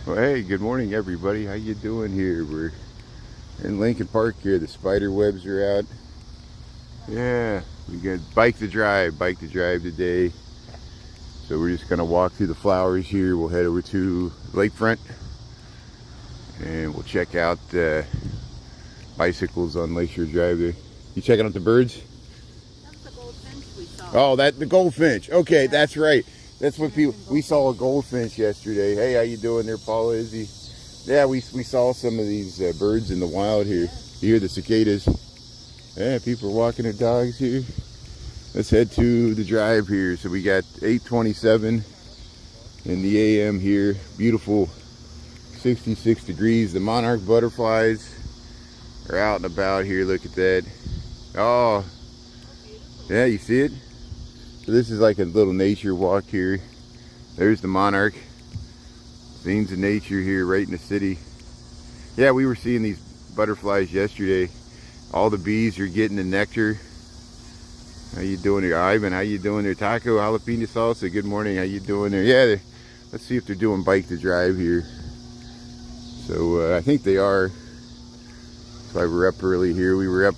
Well, hey, good morning, everybody. How you doing here? We're in Lincoln Park here. The spider webs are out. Yeah, we got bike to drive today. So we're just gonna walk through the flowers here. We'll head over to Lakefront and we'll check out bicycles on Lakeshore Drive there. You checking out the birds? That's the goldfinch we saw. Oh, the goldfinch. Okay, that's right. That's what people. We saw a goldfinch yesterday. Hey, how you doing there, Paula? Izzy? Yeah, we saw some of these birds in the wild here. You hear the cicadas? Yeah, people are walking their dogs here. Let's head to the drive here. So we got 8:27 in the AM here. Beautiful 66 degrees. The monarch butterflies are out and about here. Look at that. Oh, yeah, you see it? So this is like a little nature walk here. There's the monarch. Scenes of nature here right in the city. Yeah, we were seeing these butterflies yesterday. All the bees are getting the nectar. How you doing there, Ivan? How you doing there? Taco, jalapeno salsa, good morning. How you doing there? Yeah, let's see if they're doing bike to drive here. So I think they are. That's why we're up early here. We were up,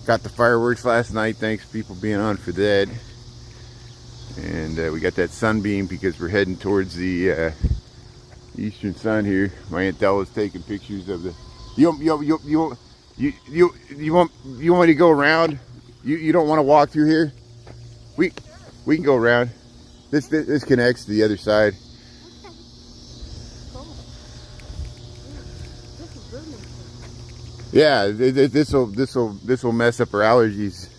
got the fireworks last night. Thanks people being on for that. And we got that sunbeam because we're heading towards the eastern sun here. My Aunt Della's taking pictures of the. You want me to go around? You don't want to walk through here? We can go around. This connects to the other side. Yeah, this will mess up our allergies.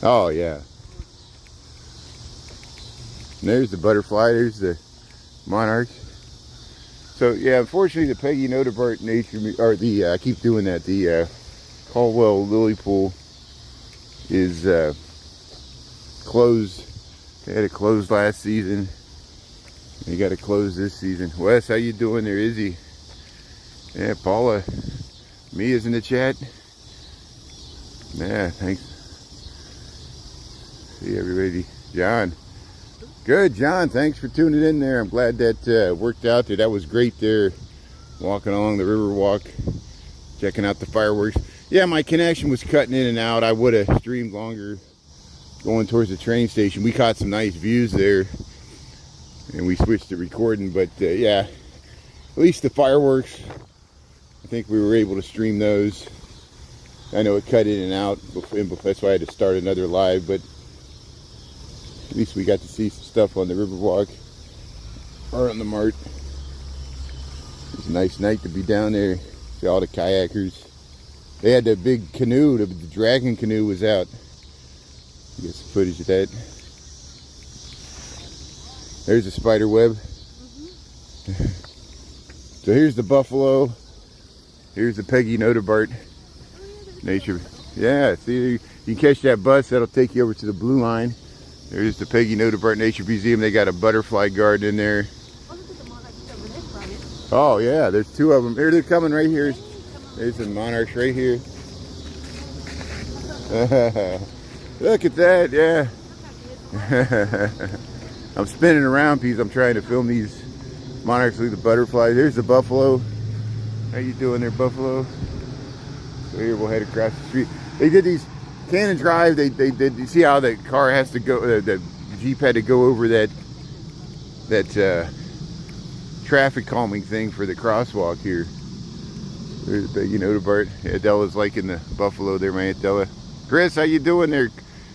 Oh yeah. And there's the butterfly. There's the monarch. So yeah, unfortunately, the Peggy Notebart Nature, or the I keep doing that. The Caldwell Lily Pool is closed. They had it closed last season. They got to close this season. Wes, how you doing there, Izzy? Yeah, Paula. Mia's in the chat. Yeah, thanks. See everybody. John. Good, John. Thanks for tuning in there. I'm glad that worked out there. That was great there. Walking along the river walk. Checking out the fireworks. Yeah, my connection was cutting in and out. I would have streamed longer going towards the train station. We caught some nice views there. And we switched to recording. But yeah, at least the fireworks, I think we were able to stream those. I know it cut in and out. That's why I had to start another live. But at least we got to see some stuff on the Riverwalk or on the Mart. It's a nice night to be down there. See all the kayakers. They had that big canoe, the dragon canoe was out. You get some footage of that. There's a spider web. So here's the buffalo. Here's the Peggy Notebart Nature. Yeah, see, you can catch that bus. That'll take you over to the Blue Line. There's the Peggy Notebart Nature Museum. They got a butterfly garden in there. Oh yeah, there's two of them. Here they're coming right here. There's the monarchs right here. Look at that, yeah. I'm spinning around because I'm trying to film these monarchs with the butterflies. There's the buffalo. How you doing there, buffalo? So here we'll head across the street. They did these Cannon Drive. They you see how the car has to go, the Jeep had to go over that traffic calming thing for the crosswalk here. There's the Peggy Notebart. Yeah, Della's liking the buffalo there, my Aunt Della. Chris, how you doing there?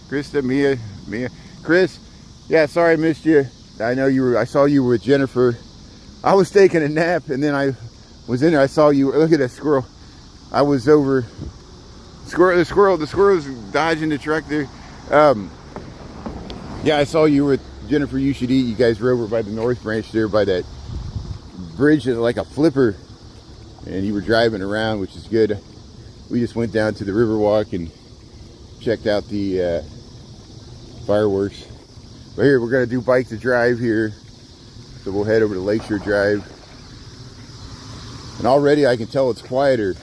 Krista, Mia. Chris, yeah, sorry I missed you. I know you were, I saw you were with Jennifer. I was taking a nap and then I was in there. I saw you. Look at that squirrel. I was over. The squirrel's dodging the truck there. Yeah, I saw you with Jennifer. You Should Eat. You guys were over by the North Branch there by that bridge, like a flipper, and you were driving around, which is good. We just went down to the Riverwalk and checked out the fireworks. But here we're gonna do bike to drive here, so we'll head over to Lakeshore Drive. And already I can tell it's quieter.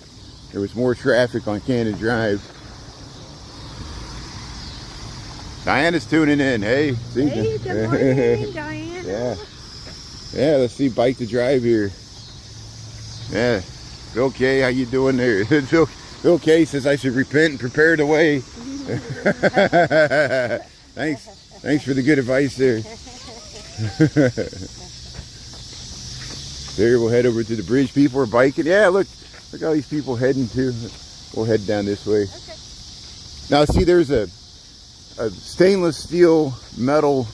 There was more traffic on Cannon Drive. Diana's tuning in. Hey, see Hey, you. good morning, Diana. Yeah. Yeah, let's see Bike to Drive here. Yeah. Bill K, how you doing there? Bill K says I should repent and prepare the way. Thanks for the good advice there. There, we'll head over to the bridge. People are biking. Yeah, look all these people heading to. We'll head down this way. Okay. Now, see, there's a stainless steel metal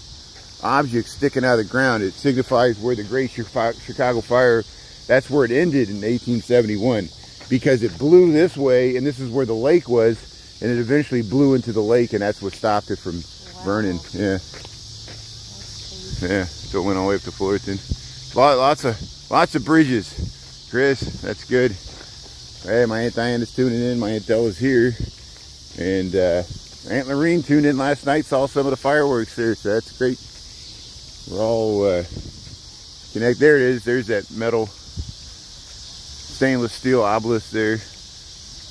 object sticking out of the ground. It signifies where the Great Chicago Fire, that's where it ended in 1871, because it blew this way, and this is where the lake was, and it eventually blew into the lake, and that's what stopped it from burning. Yeah. Yeah, so it went all the way up to Fullerton. Lots of bridges. Chris, that's good. Hey, my Aunt Diana's tuning in. My Aunt Della's here. And Aunt Lorene tuned in last night, saw some of the fireworks there, so that's great. We're all connected. There it is. There's that metal stainless steel obelisk there.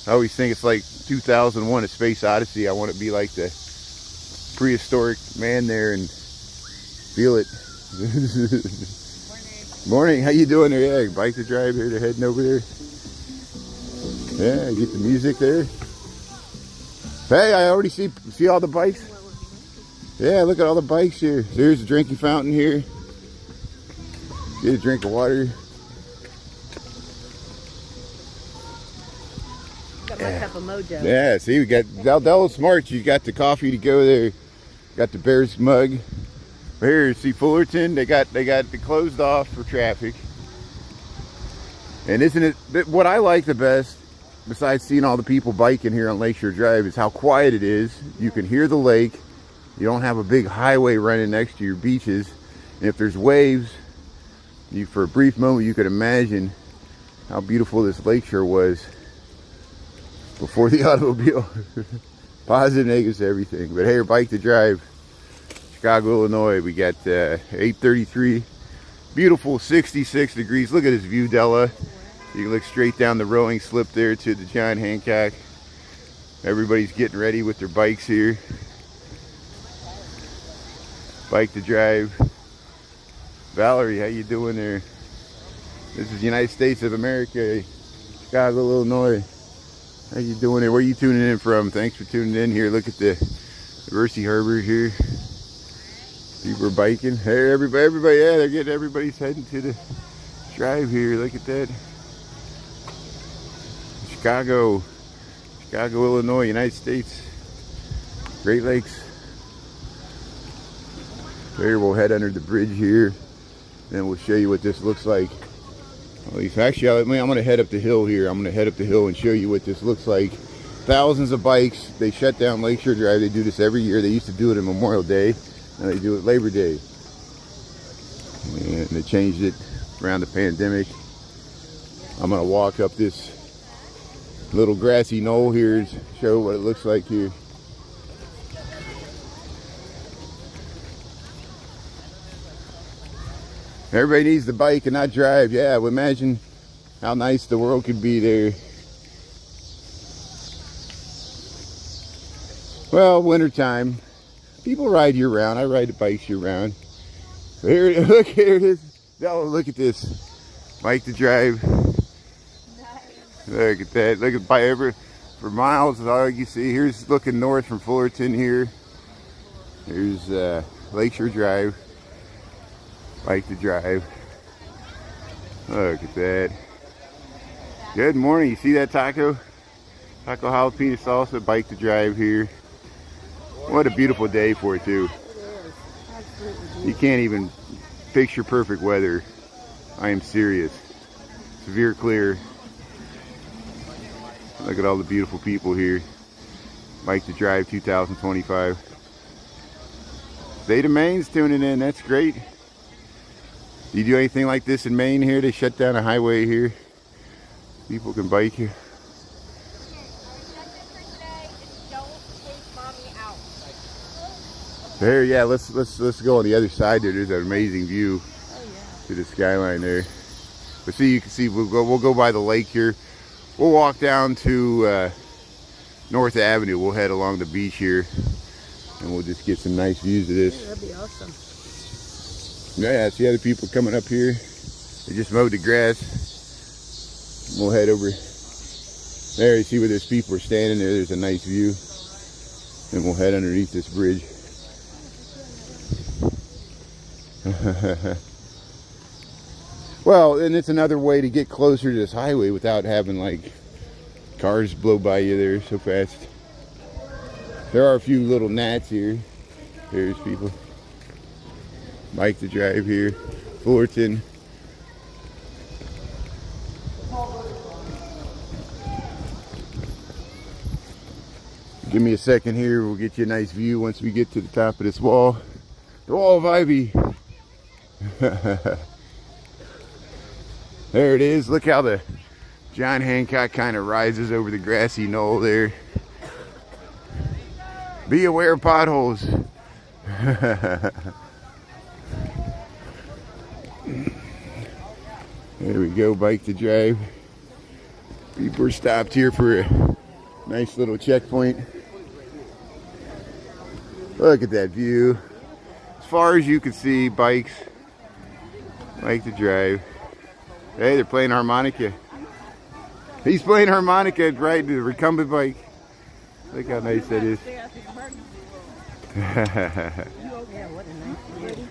I always think it's like 2001: A Space Odyssey. I want to be like the prehistoric man there and feel it. Morning. How you doing there? Yeah, Bike to Drive here. They're heading over there. Yeah, get the music there. Hey, I already see all the bikes. Yeah, look at all the bikes here. There's a drinking fountain here. Get a drink of water. Got my cup of mojo. Yeah, see, we got Dell smart. You got the coffee to go there. Got the Bears mug. Here, see Fullerton. They got it closed off for traffic. And isn't it what I like the best? Besides seeing all the people biking here on Lakeshore Drive, is how quiet it is. You can hear the lake. You don't have a big highway running next to your beaches. And if there's waves, for a brief moment, you could imagine how beautiful this lakeshore was before the automobile. Positive, negatives, everything. But hey, Bike to Drive, Chicago, Illinois. We got 8:33. Beautiful 66 degrees. Look at this view, Della. You can look straight down the rowing slip there to the John Hancock. Everybody's getting ready with their bikes here. Bike to Drive. Valerie, how you doing there? This is United States of America, Chicago, Illinois. How you doing there? Where are you tuning in from? Thanks for tuning in here. Look at the Mercy Harbor here. People are biking. Hey, everybody, yeah, everybody's heading to the drive here. Look at that. Chicago, Illinois, United States, Great Lakes. There, we'll head under the bridge here, and we'll show you what this looks like. Actually, I'm going to head up the hill here. I'm going to head up the hill and show you what this looks like. Thousands of bikes. They shut down Lakeshore Drive. They do this every year. They used to do it on Memorial Day. Now they do it Labor Day. And they changed it around the pandemic. I'm going to walk up this little grassy knoll here to show what it looks like here. Everybody needs the bike and not drive. Yeah, well, imagine how nice the world could be there. Well, wintertime, people ride year round. I ride the bikes year round. So here it is. Oh, look at this. Bike to Drive. Look at that. Look at for miles is all you see. Here's looking north from Fullerton here. Here's Lakeshore Drive. Bike to Drive. Look at that. Good morning. You see that taco? Taco jalapeno salsa. Bike to Drive here. What a beautiful day for it too. You can't even picture perfect weather. I am serious. Severe clear. Look at all the beautiful people here. Bike to Drive 2025. State of Maine's tuning in. That's great. Do you do anything like this in Maine here? They shut down a highway here. People can bike here. There, yeah. Let's go on the other side there. There's an amazing view to the skyline there. But see, you can see we'll go by the lake here. We'll walk down to North Avenue. We'll head along the beach here. and we'll just get some nice views of this. That'd be awesome. Yeah, see other people coming up here. They just mowed the grass. We'll head over there. You see where those people are standing there. There's a nice view. And we'll head underneath this bridge. Well, and it's another way to get closer to this highway without having like cars blow by you there so fast. There are a few little gnats here. There's people. Bike to drive here. Fullerton. Give me a second here. We'll get you a nice view once we get to the top of this wall. The wall of ivy. There it is. Look how the John Hancock kind of rises over the grassy knoll there. Be aware of potholes. There we go, bike to drive. People are stopped here for a nice little checkpoint. Look at that view. As far as you can see, bikes. Bike to drive. Hey, they're playing harmonica. He's playing harmonica riding the recumbent bike. Look how nice that is. Yeah, what a nice view.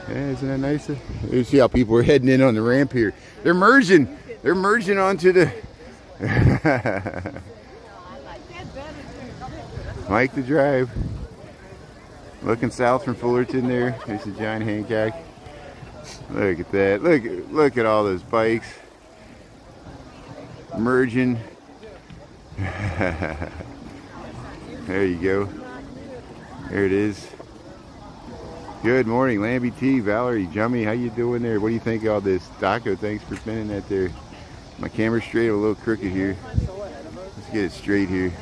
Yeah, isn't that nice? You see how people are heading in on the ramp here. They're merging. They're merging onto the Mike to drive. Looking south from Fullerton there. There's the John Hancock. Look at that. Look at all those bikes. Merging. There you go. There it is. Good morning, Lambie T, Valerie, Jummy, how you doing there? What do you think of all this? Daco, thanks for spinning that there. My camera's straight, a little crooked here. Let's get it straight here.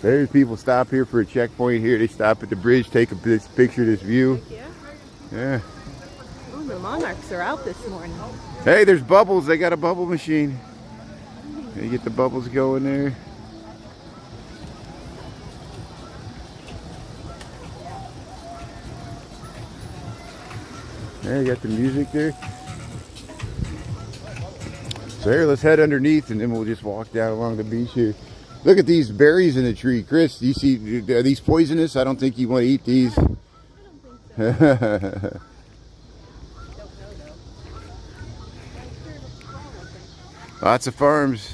There's people stop here for a checkpoint here. They stop at the bridge, take a picture of this view. Yeah. Oh, the monarchs are out this morning. Hey, there's bubbles. They got a bubble machine. You get the bubbles going there. There, you got the music there. So here, let's head underneath and then we'll just walk down along the beach here. Look at these berries in the tree. Chris, do you see, are these poisonous? I don't think you want to eat these. Lots of farms.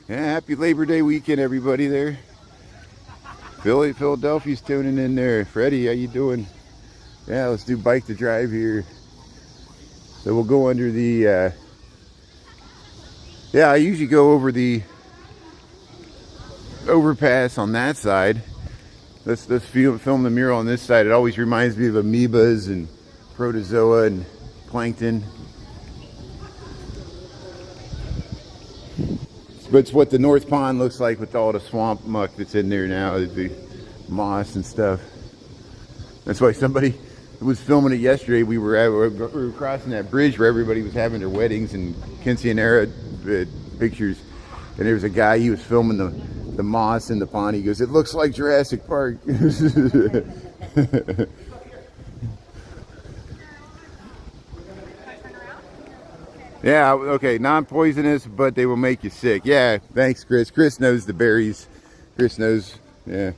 Yeah, happy Labor Day weekend, everybody there. Philadelphia's tuning in there. Freddie, how you doing? Yeah, let's do bike to drive here. So we'll go under the, yeah, I usually go over the overpass on that side. Let's film the mural on this side. It always reminds me of amoebas and protozoa and plankton. But it's what the North Pond looks like with all the swamp muck that's in there now, the moss and stuff. That's why somebody was filming it yesterday. We were crossing that bridge where everybody was having their weddings and quinceanera pictures. And there was a guy, he was filming the moss in the pond. He goes, "It looks like Jurassic Park." Yeah, okay, non-poisonous, but they will make you sick. Yeah, thanks, Chris. Chris knows the berries. Chris knows, yeah,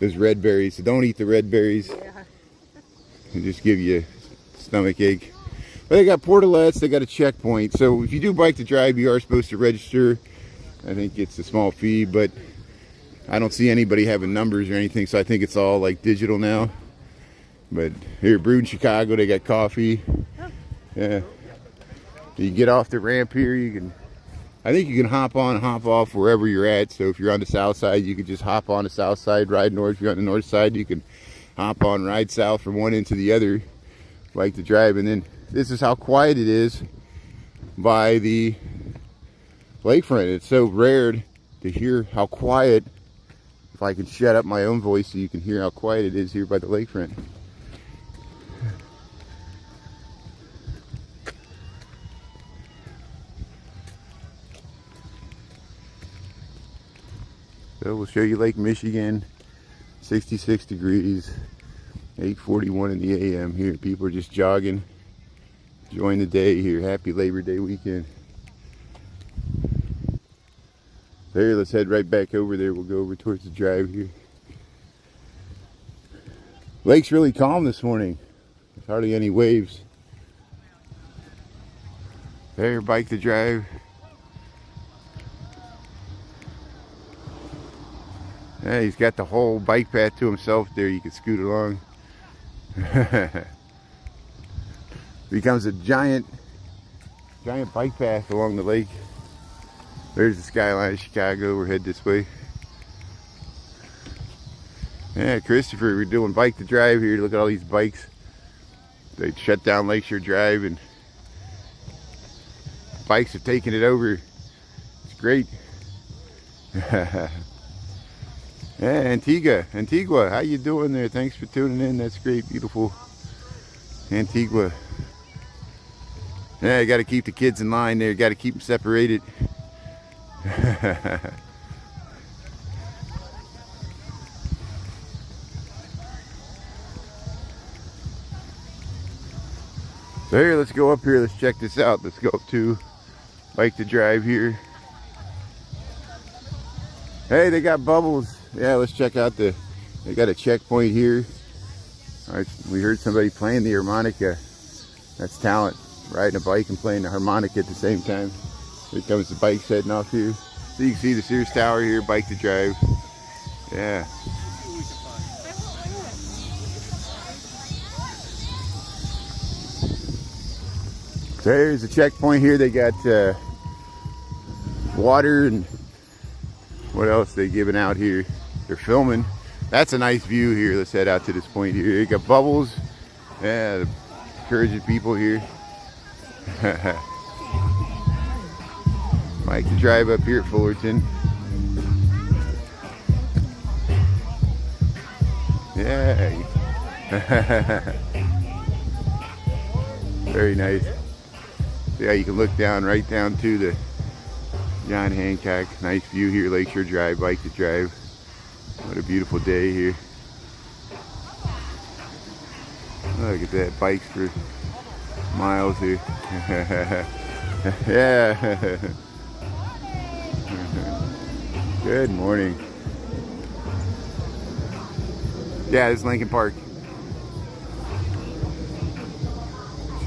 those red berries. So don't eat the red berries. Yeah. It'll just give you a stomach ache. But they got portalets, they got a checkpoint. So if you do bike to drive, you are supposed to register. I think it's a small fee, but I don't see anybody having numbers or anything, so I think it's all like digital now. But here, Brewed in Chicago, they got coffee. Yeah. You get off the ramp here, I think you can hop on, hop off wherever you're at. So if you're on the south side, you can just hop on the south side, ride north. If you're on the north side, you can hop on, ride south from one end to the other, like to drive. And then this is how quiet it is by the lakefront. It's so rare to hear how quiet, if I can shut up my own voice so you can hear how quiet it is here by the lakefront. So we'll show you Lake Michigan. 66 degrees. 8:41 in the a.m. here. People are just jogging. Enjoying the day here. Happy Labor Day weekend. There, let's head right back over there. We'll go over towards the drive here. Lake's really calm this morning. There's hardly any waves. There, bike to drive. Yeah, he's got the whole bike path to himself there. You can scoot along. Becomes a giant bike path along the lake. There's the skyline of Chicago. We're headed this way. Yeah, Christopher, we're doing bike to drive here. Look at all these bikes. They shut down Lakeshore Drive and bikes have taken it over. It's great. Yeah, Antigua, how you doing there? Thanks for tuning in. That's great, beautiful Antigua. Yeah, you got to keep the kids in line there. You got to keep them separated. So here, let's go up here. Let's check this out. Let's go up to bike to drive here. Hey, they got bubbles. Yeah, let's check out they got a checkpoint here. All right, we heard somebody playing the harmonica. That's talent, riding a bike and playing the harmonica at the same time. Here comes the bike heading off here. So you can see the Sears Tower here, bike to drive. Yeah. So there's a checkpoint here. They got water and what else they giving out here? They're filming. That's a nice view here. Let's head out to this point here. You got bubbles. Yeah, encouraging people here. Bike to drive up here at Fullerton. Yeah. Very nice. Yeah, you can look down right down to the John Hancock. Nice view here, Lakeshore Drive, bike to drive. What a beautiful day here. Look at that, bikes for miles here. Yeah. Good morning. Yeah, this is Lincoln Park.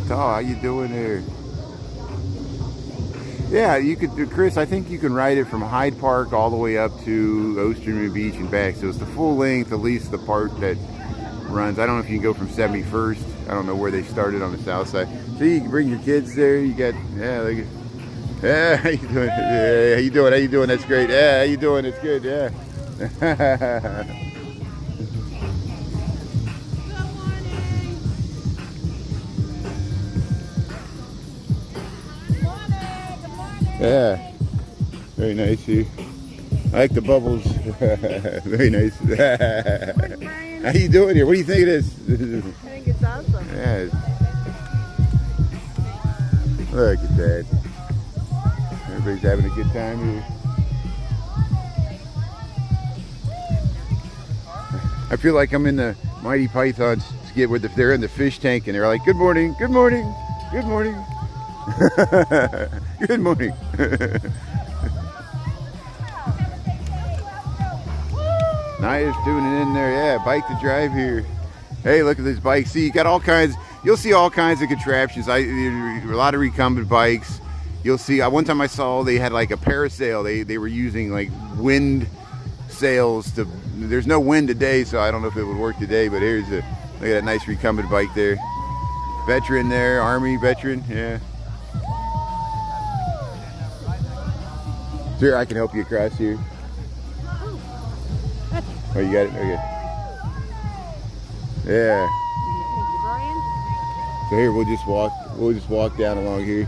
Oh, how you doing there? Yeah, you could, Chris, I think you can ride it from Hyde Park all the way up to Osterman Beach and back. So it's the full length, at least the part that runs. I don't know if you can go from 71st. I don't know where they started on the south side. So you can bring your kids there. You got, yeah, look at, yeah, how you doing? Yeah, how you doing? How you doing? That's great. Yeah, how you doing? It's good, yeah. Yeah, very nice here. I like the bubbles. Very nice. How you doing here? What do you think it is? I think it's awesome. Yeah. Look at that. Everybody's having a good time here. I feel like I'm in the Mighty Python skit where they're in the fish tank and they're like, good morning, good morning, good morning. Good morning. Nice tuning in there. Yeah, bike to drive here. Hey, look at this bike. See, you got all kinds. You'll see all kinds of contraptions. A lot of recumbent bikes. You'll see. One time I saw they had like a parasail. They were using like wind sails to. There's no wind today, so I don't know if it would work today. But here's look at that nice recumbent bike there. Veteran there, Army veteran. Yeah. Here, I can help you across here. Oh, you got it? Okay. Yeah. Thank you, Brian. So here, we'll just walk down along here.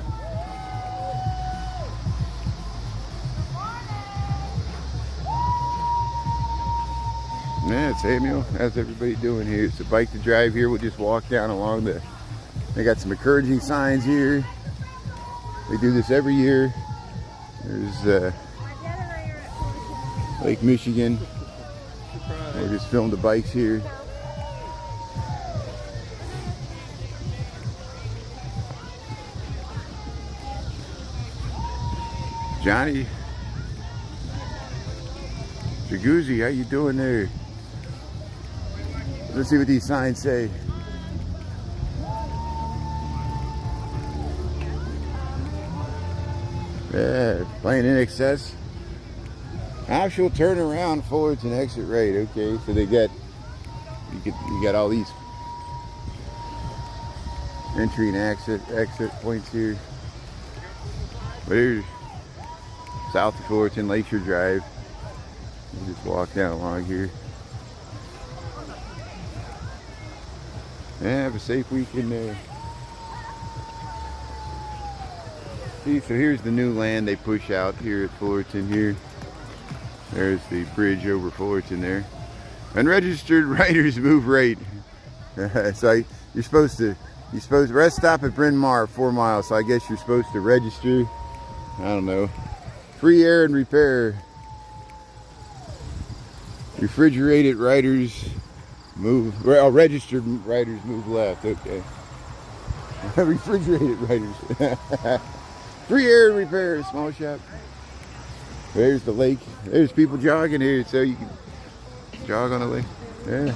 Yeah, Samuel, how's everybody doing here? It's a bike to drive here. We'll just walk down along they got some encouraging signs here. They do this every year. There's Lake Michigan. We just filmed the bikes here. Johnny Jaguzzi, how you doing there? Let's see what these signs say. Yeah, playing in excess. Optional turn around, Fullerton exit right. Okay, so they got you got all these entry and exit points here. But here's south of Fullerton, Lakeshore Drive. You just walk down along here. Yeah, have a safe weekend there. See, so here's the new land they push out here at Fullerton here. There's the bridge over Fullerton there. Unregistered riders move right. So you're supposed to rest stop at Bryn Mawr, 4 miles. So I guess you're supposed to register. I don't know. Free air and repair. Refrigerated riders move. Well, registered riders move left. Okay. Refrigerated riders. Free air and repair. Small shop. There's the lake. There's people jogging here, so you can jog on the lake. Yeah.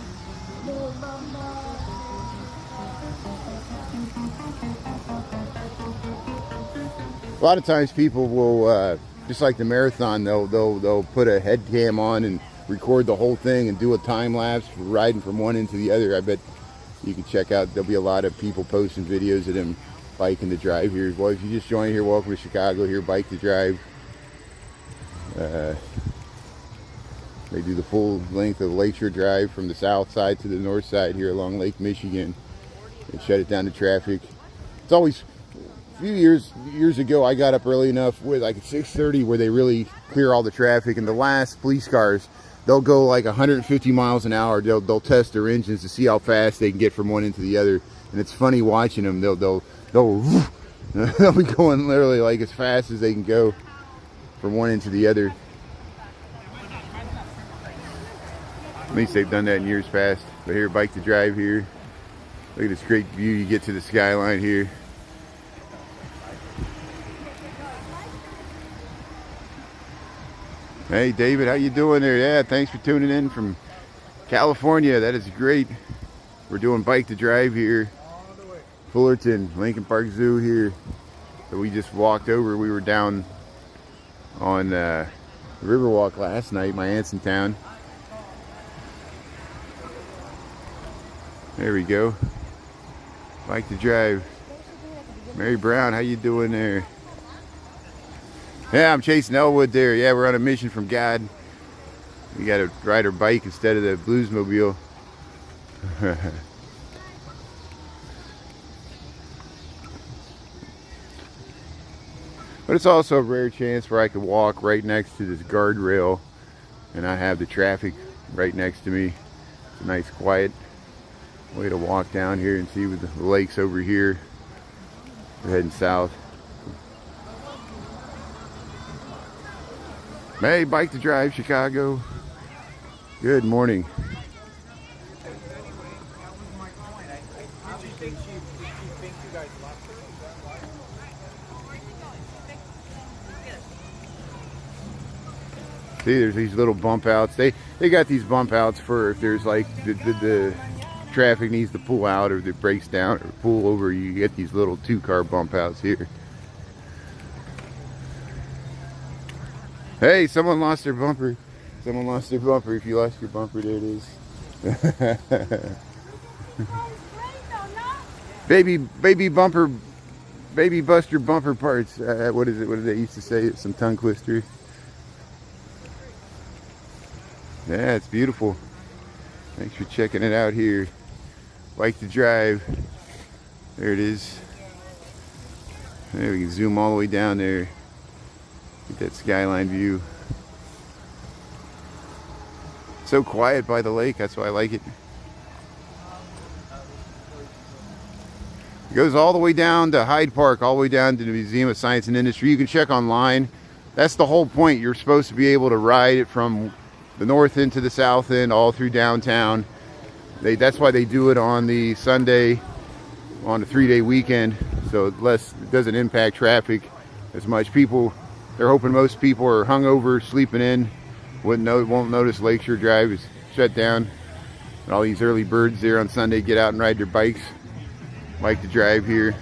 A lot of times people will, just like the marathon, they'll put a head cam on and record the whole thing and do a time lapse riding from one end to the other. I bet you can check out. There'll be a lot of people posting videos of them biking to drive here. Well, if you just joined here, welcome to Chicago. Here, Bike to Drive. They do the full length of Lakeshore Drive from the south side to the north side here along Lake Michigan. They shut it down to traffic. It's always, a few years ago, I got up early enough with like at 6:30 where they really clear all the traffic, and the last police cars, they'll go like 150 miles an hour. They'll test their engines to see how fast they can get from one end to the other, and it's funny watching them. They'll be going literally like as fast as they can go from one end to the other. At least they've done that in years past. But here, Bike to Drive here. Look at this great view. You get to the skyline here. Hey David, how you doing there? Yeah, thanks for tuning in from California. That is great. We're doing Bike to Drive here. Fullerton, Lincoln Park Zoo here. So we just walked over. We were down on the Riverwalk last night. My aunt's in town. There we go. Bike to Drive. Mary Brown, how you doing there? Yeah, I'm chasing Elwood there. Yeah, we're on a mission from God. We got to ride our bike instead of the Bluesmobile. But it's also a rare chance where I could walk right next to this guardrail and I have the traffic right next to me. It's a nice quiet way to walk down here and see with the lakes over here. We're heading south. Hey, Bike to Drive, Chicago. Good morning. See, there's these little bump outs. They got these bump outs for if there's like the traffic needs to pull out or if it breaks down or pull over, you get these little 2-car bump outs here. Hey, someone lost their bumper. Someone lost their bumper. If you lost your bumper, there it is. baby bumper, baby buster bumper parts. What is it? What did they used to say? It's some tongue twister. Yeah, it's beautiful. Thanks for checking it out here. Bike to Drive. There it is. There, we can zoom all the way down there. Get that skyline view. So quiet by the lake, that's why I like it. It goes all the way down to Hyde Park, all the way down to the Museum of Science and Industry. You can check online That's the whole point. You're supposed to be able to ride it from the north end to the south end, all through downtown. That's why they do it on the Sunday, on a 3-day weekend, so it doesn't impact traffic as much. They're hoping most people are hungover, sleeping in, won't notice Lakeshore Drive is shut down. And all these early birds there on Sunday get out and ride their bikes, like to drive here.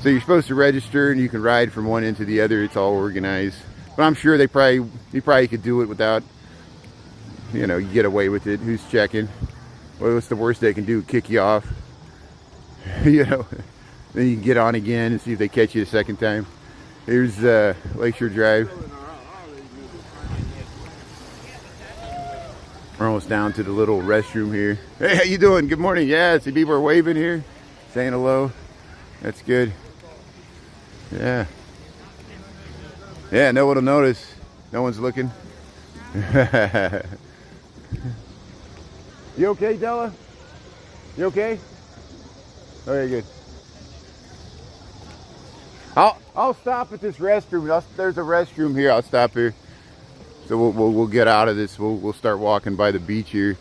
So you're supposed to register and you can ride from one end to the other. It's all organized. But I'm sure you probably could do it without, you get away with it. Who's checking? What's the worst they can do? Kick you off. Then you can get on again and see if they catch you the second time. Here's Lakeshore Drive. We're almost down to the little restroom here. Hey, how you doing? Good morning. Yeah, see people are waving here, saying hello. That's good. Yeah. Yeah, no one will notice. No one's looking. You okay, Della? You okay? Okay, good. I'll stop at this restroom. There's a restroom here. I'll stop here. So we'll get out of this. We'll start walking by the beach here.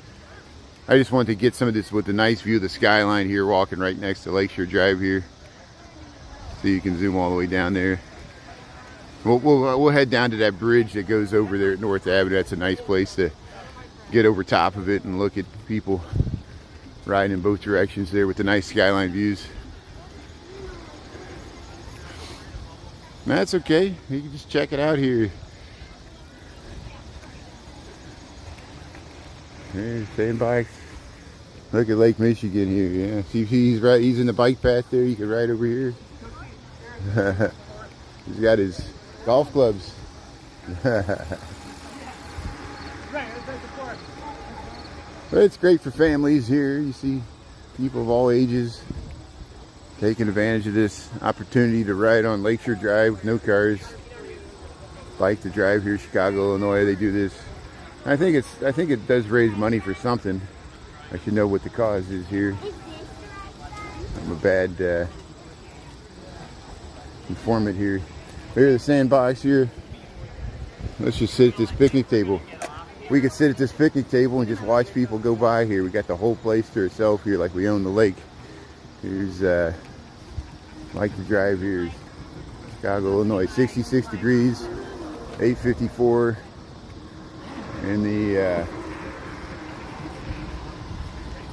I just wanted to get some of this with the nice view of the skyline here, walking right next to Lakeshore Drive here. So you can zoom all the way down there. We'll head down to that bridge that goes over there at North Avenue. That's a nice place to get over top of it and look at people riding in both directions there with the nice skyline views. That's okay. You can just check it out here. There's sandbikes. Look at Lake Michigan here. Yeah, see, he's in the bike path there. You can ride over here. He's got his golf clubs. But it's great for families here. You see people of all ages taking advantage of this opportunity to ride on Lakeshore Drive with no cars. Bike to drive here, Chicago, Illinois. They do this. I think it does raise money for something. I should know what the cause is here. I'm a bad informant here. Here's the sandbox here. Let's just sit at this picnic table. We could sit at this picnic table and just watch people go by here. We got the whole place to ourselves here, like we own the lake. Here's like the drive here, Chicago, Illinois. 66 degrees, 8:54 in the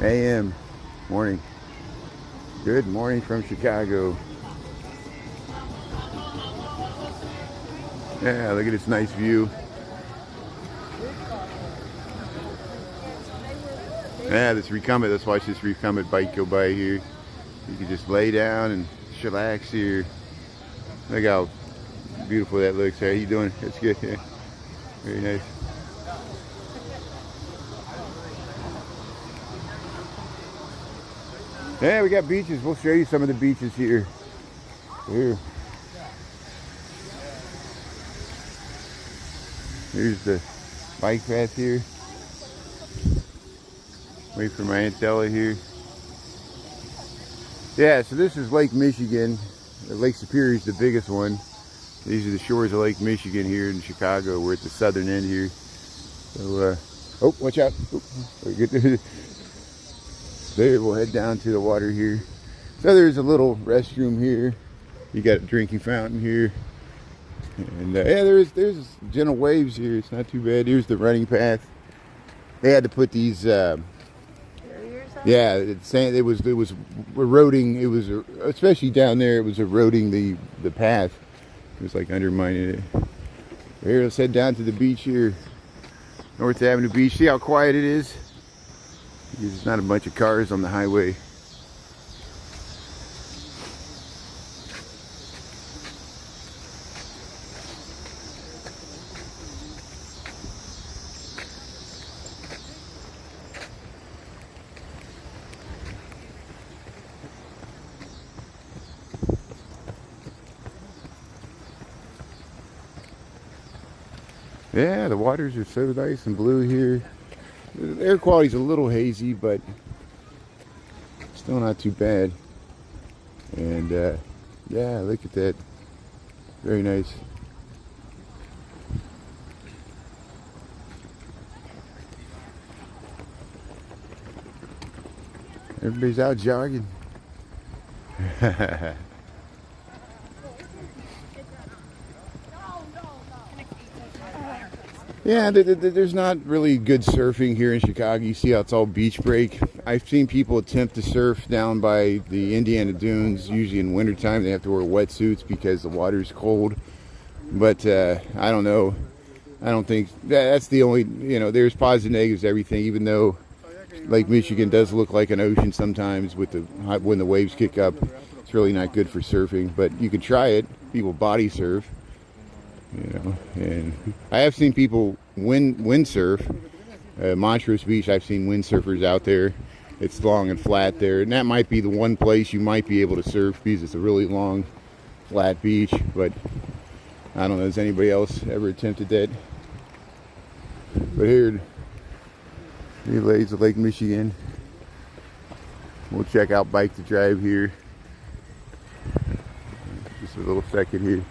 a.m. morning. Good morning from Chicago. Yeah, look at this nice view. Yeah, this recumbent. Let's watch this recumbent bike go by here. You can just lay down and chillax here. Look how beautiful that looks. How you doing? That's good. Yeah. Very nice. Yeah, we got beaches. We'll show you some of the beaches here. Here. Here's the bike path here. Wait for my Aunt Della here. Yeah, so this is Lake Michigan. Lake Superior is the biggest one. These are the shores of Lake Michigan here in Chicago. We're at the southern end here. So, oh, watch out. Oh, there, we'll head down to the water here. So there's a little restroom here. You got a drinking fountain here. And yeah, there's gentle waves here. It's not too bad. Here's the running path. They had to put these yeah, it was eroding. It was, especially down there, it was eroding the path. It was like undermining it. Here, let's head down to the beach here, North Avenue Beach. See how quiet it is? There's not a bunch of cars on the highway. Yeah, the waters are so nice and blue here. The air quality's a little hazy, but still not too bad. And yeah, look at that. Very nice. Everybody's out jogging. Yeah, there's not really good surfing here in Chicago. You see how it's all beach break. I've seen people attempt to surf down by the Indiana Dunes, usually in wintertime. They have to wear wetsuits because the water's cold. But I don't know. I don't think that's the only, there's positives and negatives to everything, even though Lake Michigan does look like an ocean sometimes with when the waves kick up. It's really not good for surfing, but you can try it. People body surf. And I have seen people windsurf. Montrose Beach, I've seen windsurfers out there. It's long and flat there, and that might be the one place you might be able to surf because it's a really long, flat beach. But I don't know, has anybody else ever attempted that? But here lays Lake Michigan. We'll check out Bike to Drive here. Just a little second here.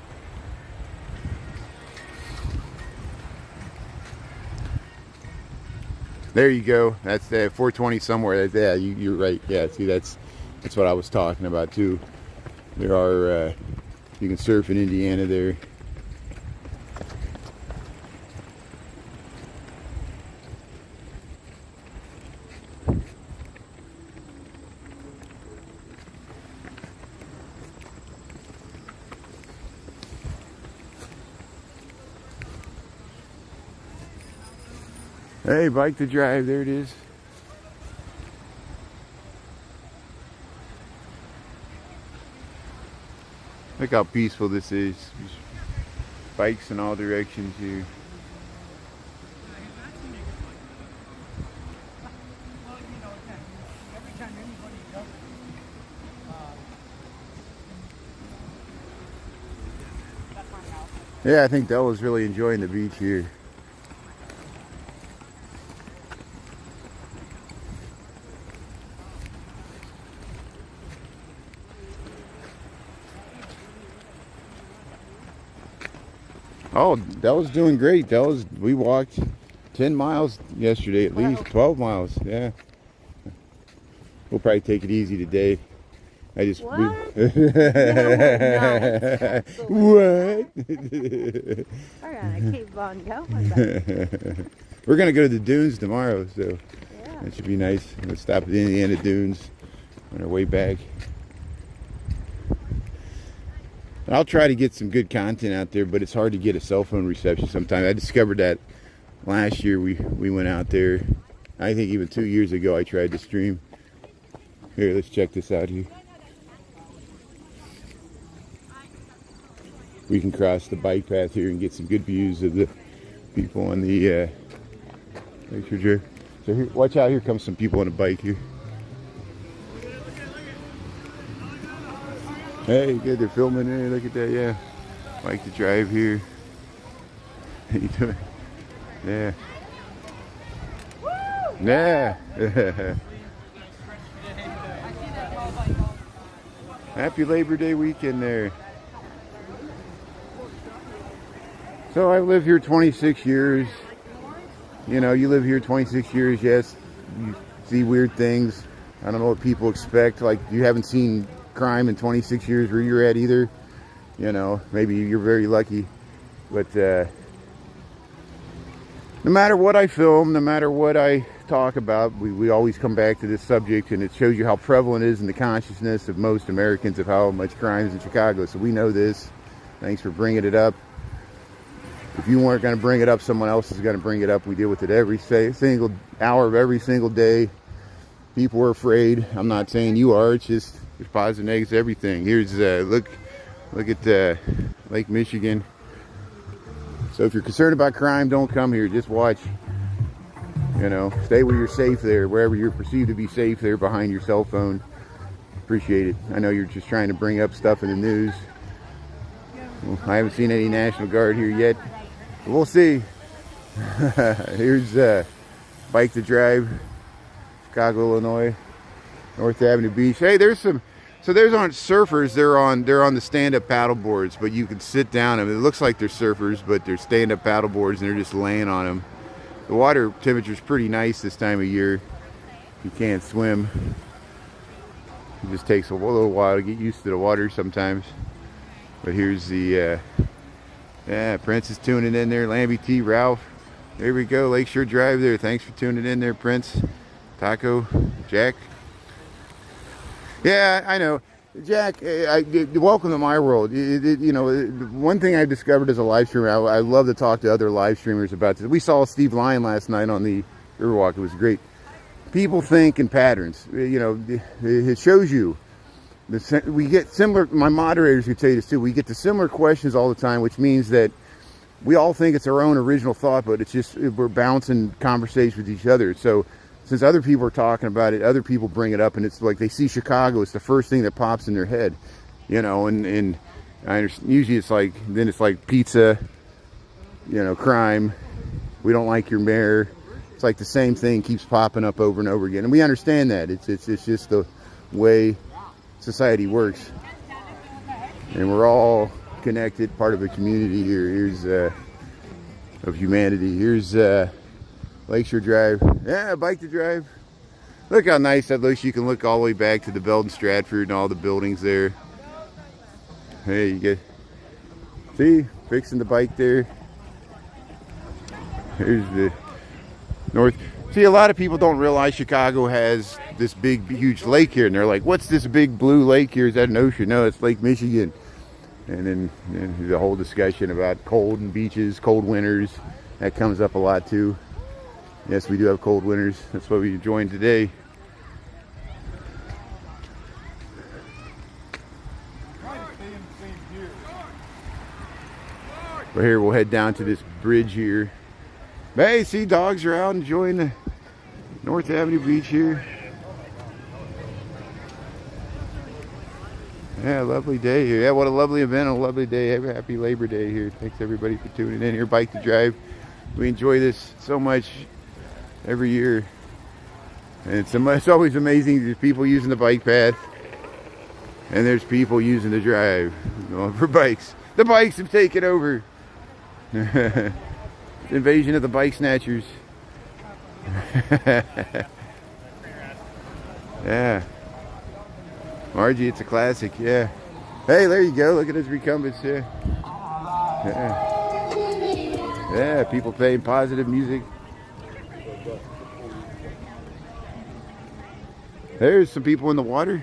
There you go. That's 420 somewhere. Yeah, you're right. Yeah, see, that's what I was talking about too. There are you can surf in Indiana there. Hey, Bike to Drive, there it is. Look how peaceful this is. Just bikes in all directions here. Yeah, I think Della's really enjoying the beach here. Oh, Della's doing great. We walked 10 miles yesterday at least, 12 miles, yeah. We'll probably take it easy today. What? What? All right, I keep on going. We're going to go to the dunes tomorrow, so Yeah. that should be nice. We'll stop at the Indiana Dunes on our way back. I'll try to get some good content out there, but it's hard to get a cell phone reception sometimes. I discovered that last year we went out there. I think even 2 years ago I tried to stream. Here, let's check this out here. We can cross the bike path here and get some good views of the people on the Lakeshore Drive. So here, watch out, here comes some people on a bike here. Hey, good, they're filming there, look at that, yeah. Bike to Drive here. How you doing? Yeah. Yeah. Happy Labor Day weekend there. So I live here 26 years. You know, you live here 26 years, yes. You see weird things. I don't know what people expect. Like, you haven't seen crime in 26 years where you're at either. You know, maybe you're very lucky. But no matter what I film, no matter what I talk about, we always come back to this subject, and it shows you how prevalent it is in the consciousness of most Americans of how much crime is in Chicago. So we know this. Thanks for bringing it up. If you weren't going to bring it up, someone else is going to bring it up. We deal with it every single hour of every single day. People are afraid. I'm not saying you are. It's just there's positives and negatives, everything. Here's look at Lake Michigan. So if you're concerned about crime, don't come here. Just watch. You know, stay where you're safe there, wherever you're perceived to be safe there behind your cell phone. Appreciate it. I know you're just trying to bring up stuff in the news. Well, I haven't seen any National Guard here yet. But we'll see. Here's Bike to Drive, Chicago, Illinois, North Avenue Beach. Hey, there's aren't surfers. They're on the stand-up paddle boards, but you can sit down. I mean, it looks like they're surfers, but they're stand-up paddle boards, and they're just laying on them. The water temperature is pretty nice this time of year. You can't swim. It just takes a little while to get used to the water sometimes. But here's the, yeah, Prince is tuning in there. Lambie T, Ralph. There we go, Lakeshore Drive there. Thanks for tuning in there, Prince. Taco, Jack. Yeah, I know. Jack, welcome to my world. You know, one thing I've discovered as a live streamer, I love to talk to other live streamers about this. We saw Steve Lyon last night on the Riverwalk. It was great. People think in patterns. You know, it shows you. We get similar, my moderators could tell you this too, we get the similar questions all the time, which means that we all think it's our own original thought, but it's just, we're bouncing conversations with each other. So since other people are talking about it, other people bring it up, and it's like they see Chicago, it's the first thing that pops in their head, you know, and I understand, usually it's like, then it's like pizza, you know, crime, we don't like your mayor. It's like the same thing keeps popping up over and over again. And we understand that. It's just the way society works. And we're all connected, part of a community here. Here's of humanity. Here's Lakeshore Drive. Yeah, Bike to Drive. Look how nice that looks. You can look all the way back to the Belden Stratford and all the buildings there. Hey, you get, see, fixing the bike there. Here's the north. See, a lot of people don't realize Chicago has this big, huge lake here, and they're like, what's this big blue lake here? Is that an ocean? No, it's Lake Michigan. And then the whole discussion about cold and beaches, cold winters, that comes up a lot too. Yes, we do have cold winters. That's what we enjoying today. But here we'll head down to this bridge here. Hey, see, dogs are out enjoying the North Avenue Beach here. Yeah, lovely day here. Yeah, what a lovely event, a lovely day. Have a happy Labor Day here. Thanks everybody for tuning in here. Bike to Drive. We enjoy this so much every year. And it's always amazing. There's people using the bike path. And there's people using the drive, going for bikes. The bikes have taken over. Invasion of the bike snatchers. Yeah. Margie, it's a classic, yeah. Hey, there you go. Look at those recumbents, yeah. Yeah, people playing positive music. There's some people in the water.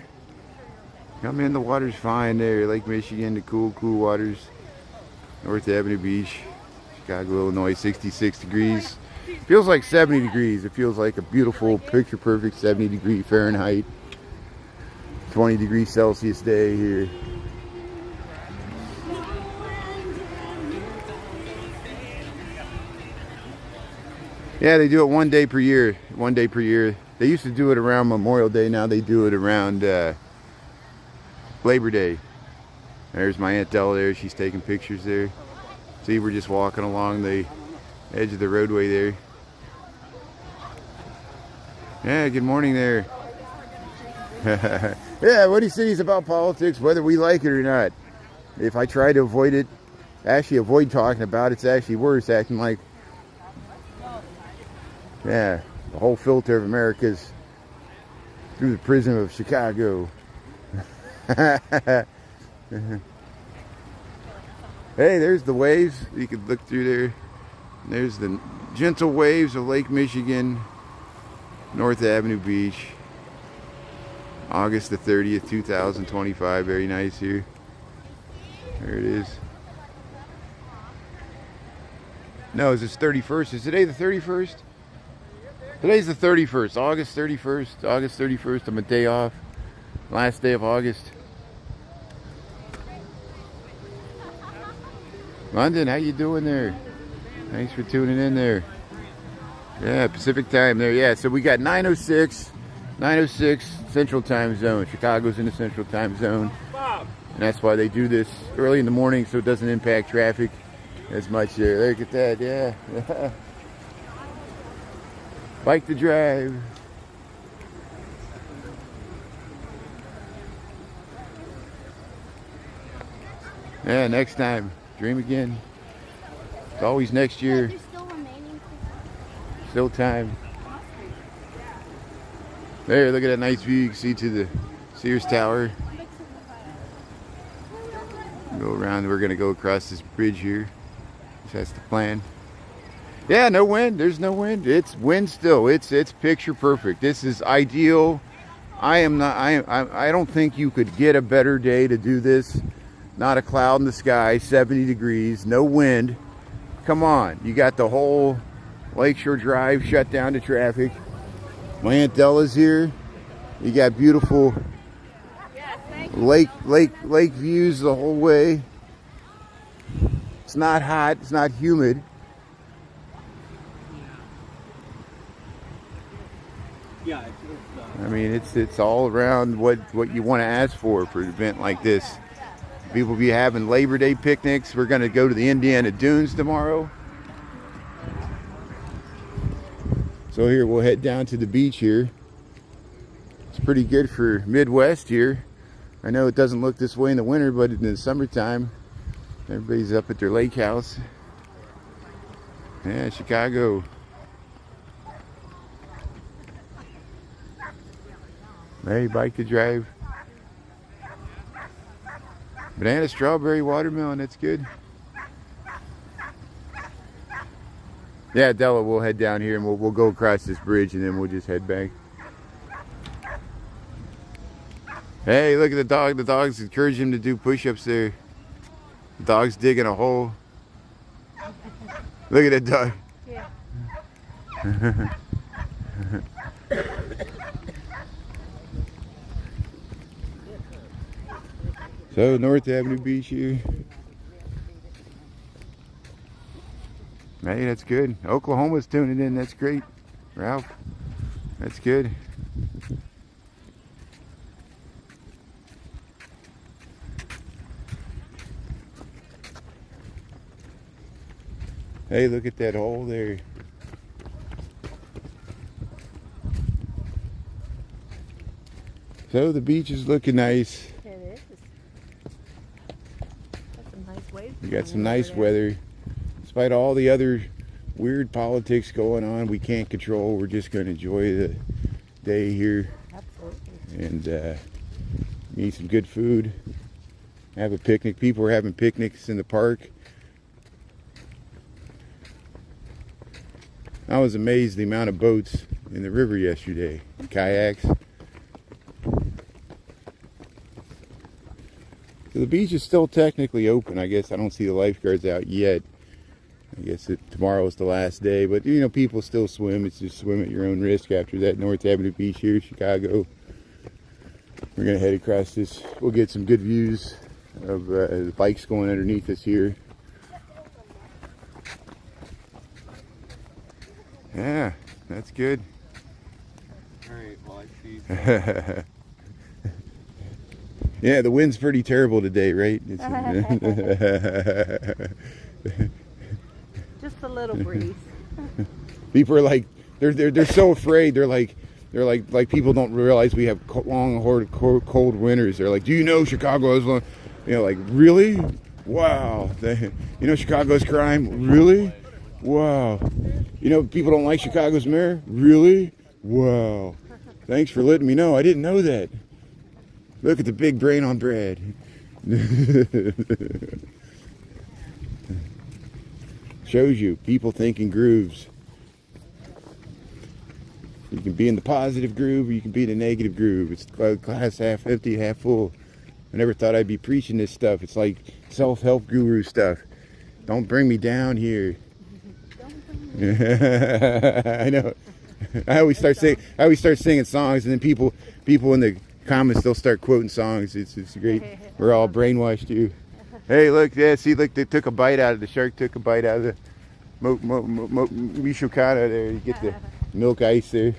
Come in, the water's fine there. Lake Michigan, the cool waters. North Avenue Beach, Chicago, Illinois, 66 degrees. Feels like 70 degrees. It feels like a beautiful, picture-perfect 70-degree Fahrenheit. 20 degrees Celsius day here. Yeah, they do it one day per year. One day per year. They used to do it around Memorial Day. Now they do it around Labor Day. There's my Aunt Della there. She's taking pictures there. See, we're just walking along the edge of the roadway there. Yeah, good morning there. Yeah, Woody City's about politics, whether we like it or not. If I try to avoid it, actually avoid talking about it, it's actually worse, acting like, yeah, the whole filter of America's through the prism of Chicago. Hey, there's the waves. You can look through there. There's the gentle waves of Lake Michigan, North Avenue Beach. August the 30th, 2025. Very nice here. There it is. No, is this 31st? Is today the 31st? Today's the 31st. August 31st. August 31st. I'm a day off. Last day of August. London, how you doing there? Thanks for tuning in there. Yeah, Pacific time there. Yeah, so we got 9:06 Central Time Zone. Chicago's in the Central Time Zone. And that's why they do this early in the morning so it doesn't impact traffic as much there. Look at that, yeah. Bike to Drive. Yeah, next time. Dream again. It's always next year. Still time. There, look at that nice view. You can see to the Sears Tower. Go around. We're gonna go across this bridge here. That's the plan. Yeah, no wind. There's no wind. It's wind still. It's picture perfect. This is ideal. I don't think you could get a better day to do this. Not a cloud in the sky, 70 degrees, no wind. Come on, you got the whole Lakeshore Drive shut down to traffic. My Aunt Della's here. You got beautiful lake views the whole way. It's not hot, it's not humid. Yeah, I mean, it's all around what you want to ask for an event like this. People will be having Labor Day picnics. We're going to go to the Indiana Dunes tomorrow. So here we'll head down to the beach here. It's pretty good for Midwest here. I know it doesn't look this way in the winter, but in the summertime, everybody's up at their lake house. Yeah, Chicago. Hey, bike to drive. Banana, strawberry, watermelon, that's good. Yeah, Della, we'll head down here and we'll go across this bridge and then we'll just head back. Hey, look at the dog. The dog's encouraging him to do push-ups there. The dog's digging a hole. Look at that dog. Yeah. So, North Avenue Beach here. Hey, that's good. Oklahoma's tuning in. That's great. Ralph, that's good. Hey, look at that hole there. So, the beach is looking nice. It is. Got some nice waves. We got some nice weather. Despite all the other weird politics going on, we can't control. We're just going to enjoy the day here. Absolutely. And eat some good food. Have a picnic. People are having picnics in the park. I was amazed the amount of boats in the river yesterday. Kayaks. So the beach is still technically open. I guess I don't see the lifeguards out yet. I guess tomorrow is the last day, but you know, people still swim. It's just swim at your own risk after that. North Avenue Beach here, Chicago. We're gonna head across this. We'll get some good views of the bikes going underneath us here. Yeah, that's good. all right, well, I see. Yeah, the wind's pretty terrible today, right? Just a little breeze. People are like, they're so afraid. They're like people don't realize we have long, cold winters. They're like, do you know Chicago has long? You know, like, really? Wow. You know Chicago's crime? Really? Wow. You know people don't like Chicago's mayor? Really? Wow. Thanks for letting me know. I didn't know that. Look at the big brain on Brad. Shows you people think in grooves. You can be in the positive groove or you can be in the negative groove. It's glass half empty, half full. I never thought I'd be preaching this stuff. It's like self-help guru stuff. Don't bring me down here. I know. I always start singing songs, and then people in the comments, they'll start quoting songs. It's great. We're all brainwashed too. Hey, look, yeah, see, look, they took a bite out of the shark. Took a bite out of the Michoacana there. You get the milk ice there.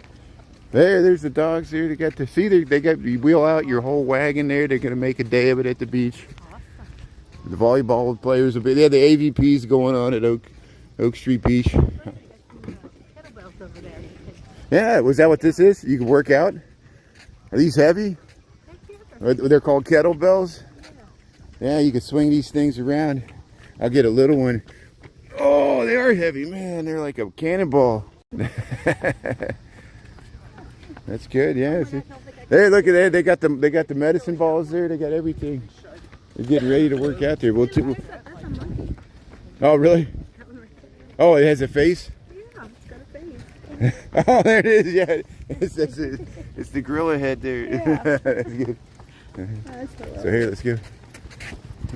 There's the dogs there. They got to see. They got you wheel out your whole wagon there. They're gonna make a day of it at the beach. Awesome. The volleyball players will be. They have the AVPs going on at Oak Street Beach. Kettlebells over there. Yeah, was that what this is? You can work out. Are these heavy? They're called kettlebells. Yeah, you can swing these things around. I'll get a little one. Oh, they are heavy, man. They're like a cannonball. That's good, yeah. I don't think I Hey, look at that! They got the medicine balls there. They got everything. They're getting ready to work out there. That's a monkey. Oh, really? That one right there. Oh, it has a face. Yeah, it's got a face. Oh, there it is. Yeah, it's the gorilla head there. Yeah. That's good. That's hilarious. So here, let's go.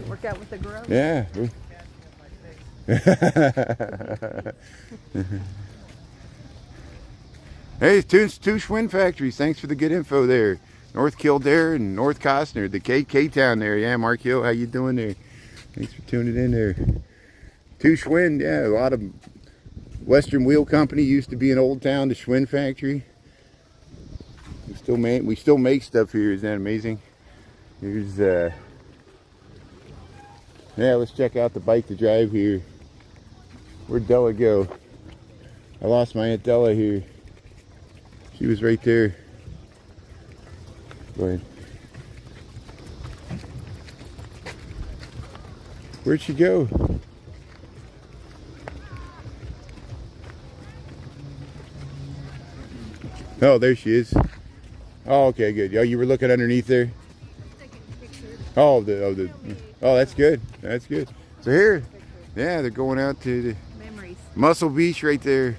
Work out with the gorilla. Yeah. Hey, two Schwinn factories. Thanks for the good info there. North Kildare and North Costner, the K-Town there. Yeah, Mark Hill, how you doing there? Thanks for tuning in there. Two Schwinn, yeah, a lot of Western Wheel Company used to be in Old Town, the Schwinn factory. We still make stuff here. Isn't that amazing? Here's yeah, let's check out the bike to drive here. Where'd Della go? I lost my Aunt Della here. She was right there. Go ahead. Where'd she go? Oh, there she is. Oh, okay, good. Oh, you were looking underneath there? Oh, that's good. That's good. So here, yeah, they're going out to the Memories. Muscle Beach right there.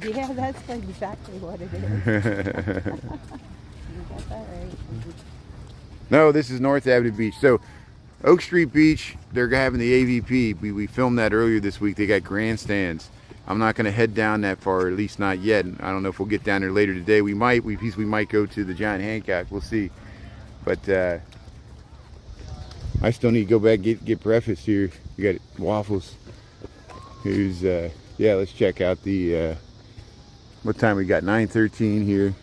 Yeah, that's exactly what it is. You got that right. No, this is North Avenue Beach. So Oak Street Beach, they're having the AVP. We filmed that earlier this week. They got grandstands. I'm not going to head down that far, at least not yet. I don't know if we'll get down there later today. We might go to the John Hancock. We'll see. But I still need to go back and get breakfast here. We got waffles. Here's yeah, let's check out the what time we got. 9:13 here.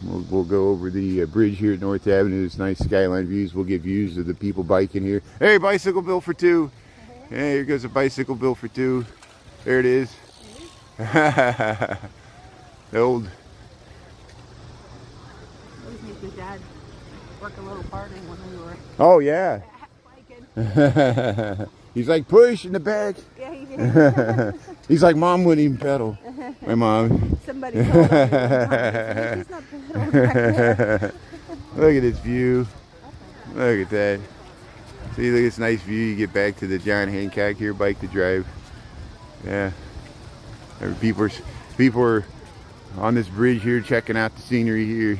We'll go over the bridge here at North Avenue. It's nice skyline views. We'll get views of the people biking here. Hey, bicycle bill for two. Hey, here goes a bicycle bill for two. There it is. The old. Always make your dad work a little harder when we were Oh yeah. biking. He's like, push in the back. Yeah, he did. He's like, Mom wouldn't even pedal. My mom. Somebody told him he's not pedaling back there. Look at this view. Look at that. See, look at this nice view. You get back to the John Hancock here, bike to drive. Yeah. People are on this bridge here checking out the scenery here.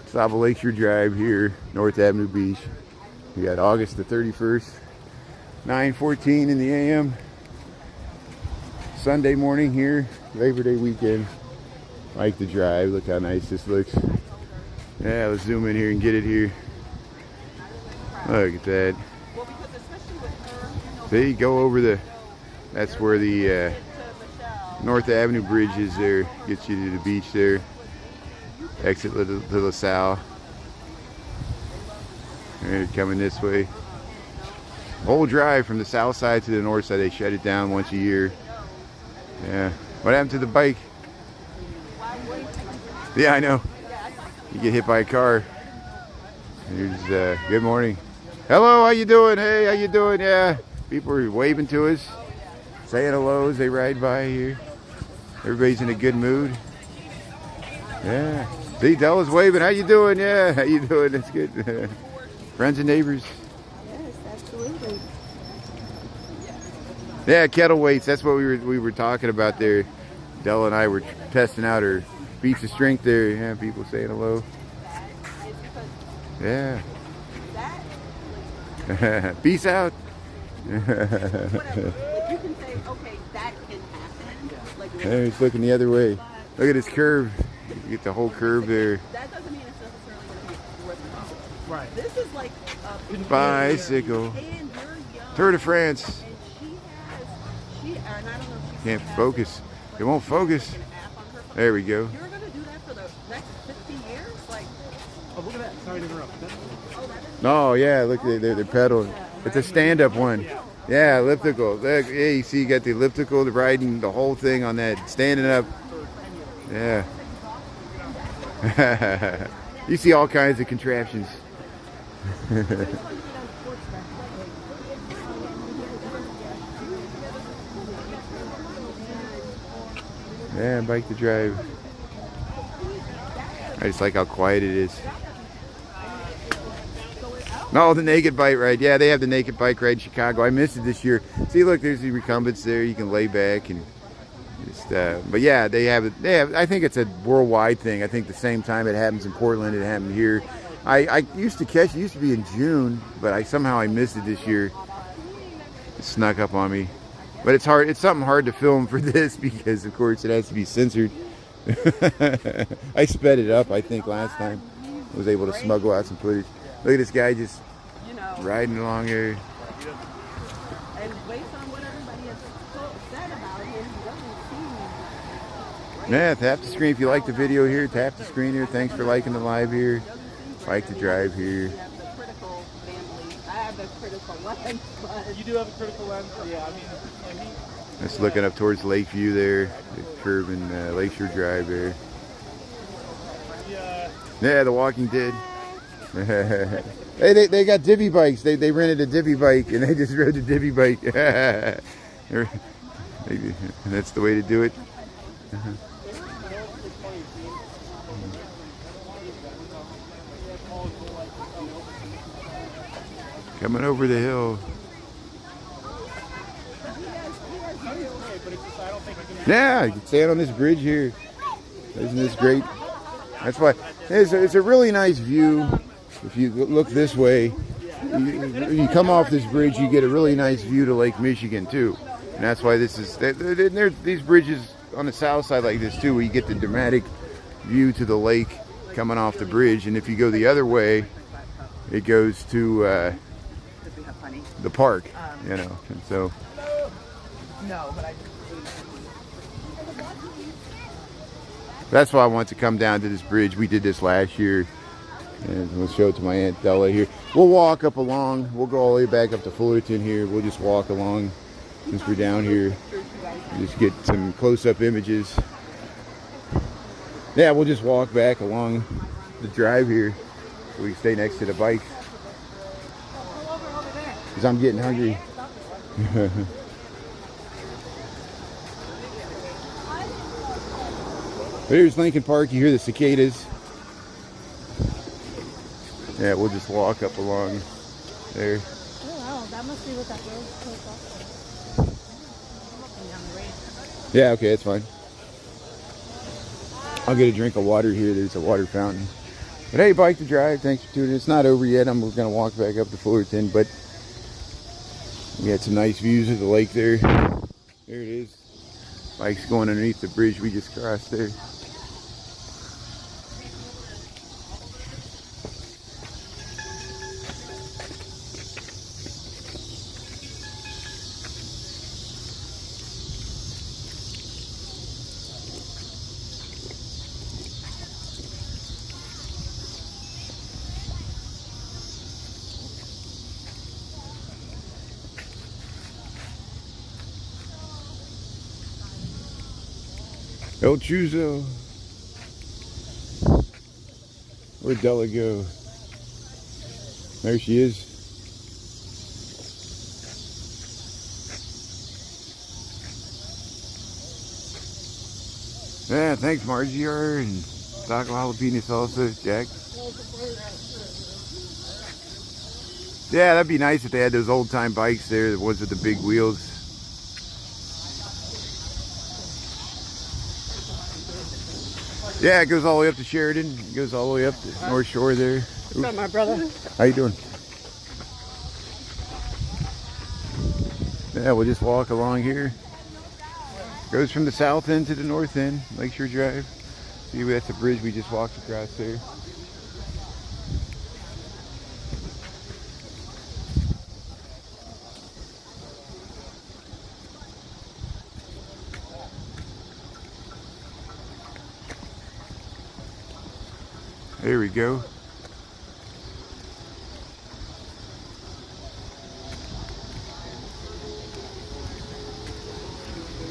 Saba Lakeshore Drive here, North Avenue Beach. We got August the 31st, 9:14 in the a.m. Sunday morning here, Labor Day weekend. Like to drive. Look how nice this looks. Yeah, let's zoom in here and get it here. Look at that. See, go over the. That's where the North Avenue Bridge is there. Gets you to the beach there. Exit to LaSalle. They're coming this way. Whole drive from the south side to the north side. They shut it down once a year. Yeah. What happened to the bike? Yeah, I know. You get hit by a car. Here's good morning. Hello, how you doing? Hey, how you doing? Yeah. People are waving to us, saying hello as they ride by here. Everybody's in a good mood. Yeah. See, Della's waving. How you doing? Yeah, how you doing? That's good. Friends and neighbors. Yes, absolutely. Yeah, kettle weights. That's what we were talking about there. Della and I were testing out her beats of strength there. Yeah, people saying hello. Yeah. Peace out. Whatever. Like you can say, okay, that can happen. Like Hey, he's looking the other way. Look at this curve. You get the whole curve there. that doesn't mean it's necessarily going to be worthwhile. Right. This is like a Bicycle. and you're young. Tour de France. And she and I don't know if she's Can't focus. It won't focus. an app on her phone. There we go. You're going to do that for the next 50 years? Like, Oh, look at that. Sorry to interrupt. Oh yeah, look, they're pedaling. It's a stand-up one. Yeah, elliptical. Look, yeah, you see, you got the elliptical, the riding the whole thing on that, standing up. Yeah. You see all kinds of contraptions. Yeah, bike to drive. I just like how quiet it is. No, the naked bike ride. Yeah, they have the naked bike ride in Chicago. I missed it this year. See, look, there's the recumbents there. You can lay back and just. But yeah, they have it. They have. I think it's a worldwide thing. I think the same time it happens in Portland, it happened here. I used to catch. It used to be in June, but somehow I missed it this year. It snuck up on me. But it's hard. It's something hard to film for this because, of course, it has to be censored. I sped it up. I think last time I was able to smuggle out some footage. Look at this guy just riding along here. And based on what everybody has said about him, he doesn't seem. Yeah, tap the screen if you like the video here. Tap the screen here. Thanks for liking the live here. Bike to drive here. I have the critical family. I have the critical lens, but You do have a critical lens? Yeah, I mean, Just looking up towards Lakeview there. The curve and Lakeshore Drive there. Yeah, The Walking Dead. Hey, they got divvy bikes. They rented a divvy bike and they just rode the divvy bike. That's the way to do it. Coming over the hill. Yeah, you can stand on this bridge here. Isn't this great? That's why it's a really nice view. If you look this way, you come off this bridge, you get a really nice view to Lake Michigan too. And that's why this is. There's these bridges on the south side like this too, where you get the dramatic view to the lake coming off the bridge. And if you go the other way, it goes to the park. You know, and so. no, but I. That's why I want to come down to this bridge. We did this last year. And we'll show it to my Aunt Della here. We'll walk up along. We'll go all the way back up to Fullerton here. We'll just walk along since we're down here. Just get some close-up images. Yeah, we'll just walk back along the drive here so we can stay next to the bikes. Because I'm getting hungry. Here's Lincoln Park. You hear the cicadas. Yeah, we'll just walk up along there. Oh wow, that must be what that road's closed off. Yeah, okay, that's fine. I'll get a drink of water here. There's a water fountain. But hey, bike to drive. Thanks for tuning in. It's not over yet. We're going to walk back up to Fullerton, but we got some nice views of the lake there. There it is. Bike's going underneath the bridge we just crossed there. El Chuzo. Where'd Della go? There she is. Yeah, thanks Margie and taco jalapeno salsa, Jack. Yeah, that'd be nice if they had those old time bikes there, the ones with the big wheels. Yeah, it goes all the way up to Sheridan. It goes all the way up to North Shore there. What's up, my brother? How you doing? Yeah, we'll just walk along here. Goes from the south end to the north end, Lakeshore Drive. See, that's the bridge we just walked across there. There we go.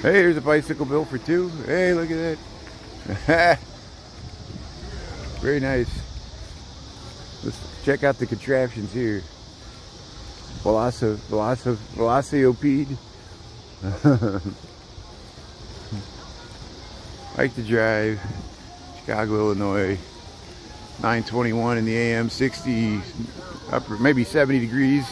Hey, there's a bicycle built for two. Hey, look at that. Very nice. Let's check out the contraptions here. Velocipede. Bike to Drive, Chicago, Illinois. 9:21 in the AM, 60, upper, maybe 70 degrees.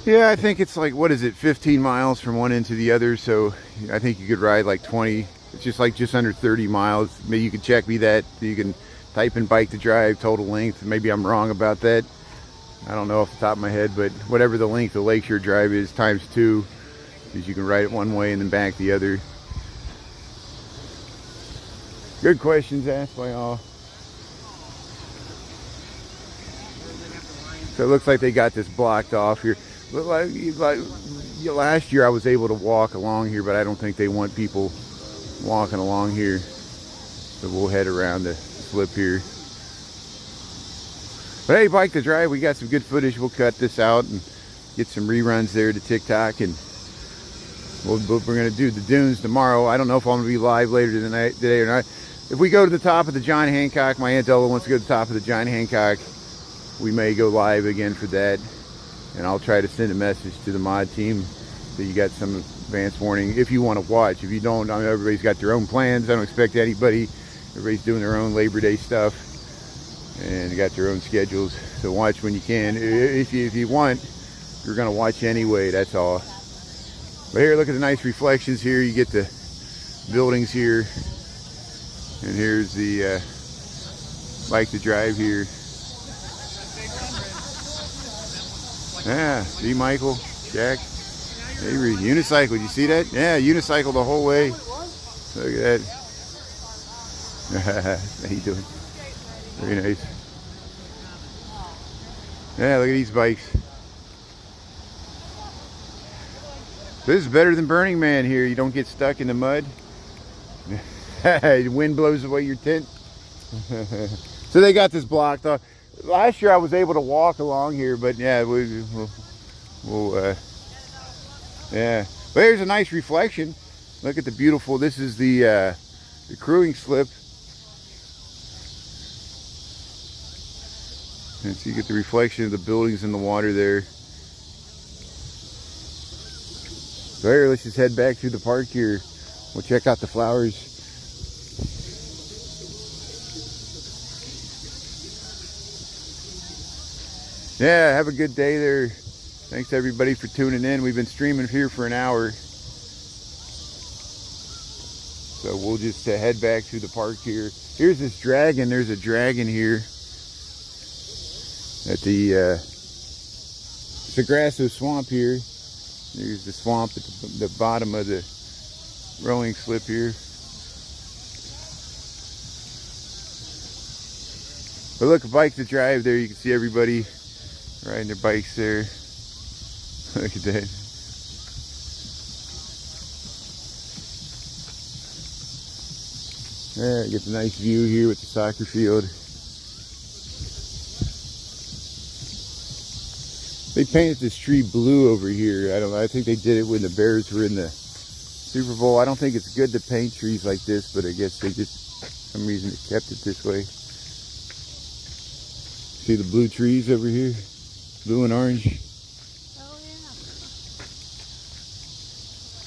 Yeah, I think it's like, what is it, 15 miles from one end to the other, so I think you could ride like 20. It's just like just under 30 miles. Maybe you could check me that. You can type in Bike to Drive total length. Maybe I'm wrong about that. I don't know off the top of my head, but whatever the length of Lakeshore Drive is times 2, because you can ride it one way and then back the other. Good questions asked by all. So it looks like they got this blocked off here. Like last year I was able to walk along here, but I don't think they want people walking along here. So we'll head around the slip here. But hey, Bike to Drive, we got some good footage. We'll cut this out and get some reruns there to TikTok, and we're going to do the dunes tomorrow. I don't know if I'm going to be live later today or not. If we go to the top of the John Hancock, my Aunt Ella wants to go to the top of the John Hancock, we may go live again for that. And I'll try to send a message to the mod team so you got some advance warning if you want to watch. If you don't, I mean, everybody's got their own plans. I don't expect anybody. Everybody's doing their own Labor Day stuff and got their own schedules. So watch when you can. If you want, you're going to watch anyway, that's all. But here, look at the nice reflections here. You get the buildings here. And here's the Bike to Drive here. Yeah, see Michael, Jack, Avery, unicycle, did you see that? Yeah, unicycle the whole way. Look at that. How you doing? Very nice. Yeah, look at these bikes. This is better than Burning Man here. You don't get stuck in the mud. The wind blows away your tent. So they got this blocked off. Last year I was able to walk along here, but yeah, yeah. But here's a nice reflection. Look at the beautiful. This is the crewing slip, and so you get the reflection of the buildings in the water there. So here, let's just head back through the park here. We'll check out the flowers. Yeah, have a good day there. Thanks everybody for tuning in. We've been streaming here for an hour. So we'll just head back to the park here. Here's this dragon. There's a dragon here at the Sagrasso swamp here. There's the swamp at the bottom of the rowing slip here. But look, a Bike to Drive there. You can see everybody riding their bikes there. Look at that. Yeah, you get the nice view here with the soccer field. They painted this tree blue over here. I think they did it when the Bears were in the Super Bowl. I don't think it's good to paint trees like this, but I guess they just, for some reason, they kept it this way. See the blue trees over here? Blue and orange. Oh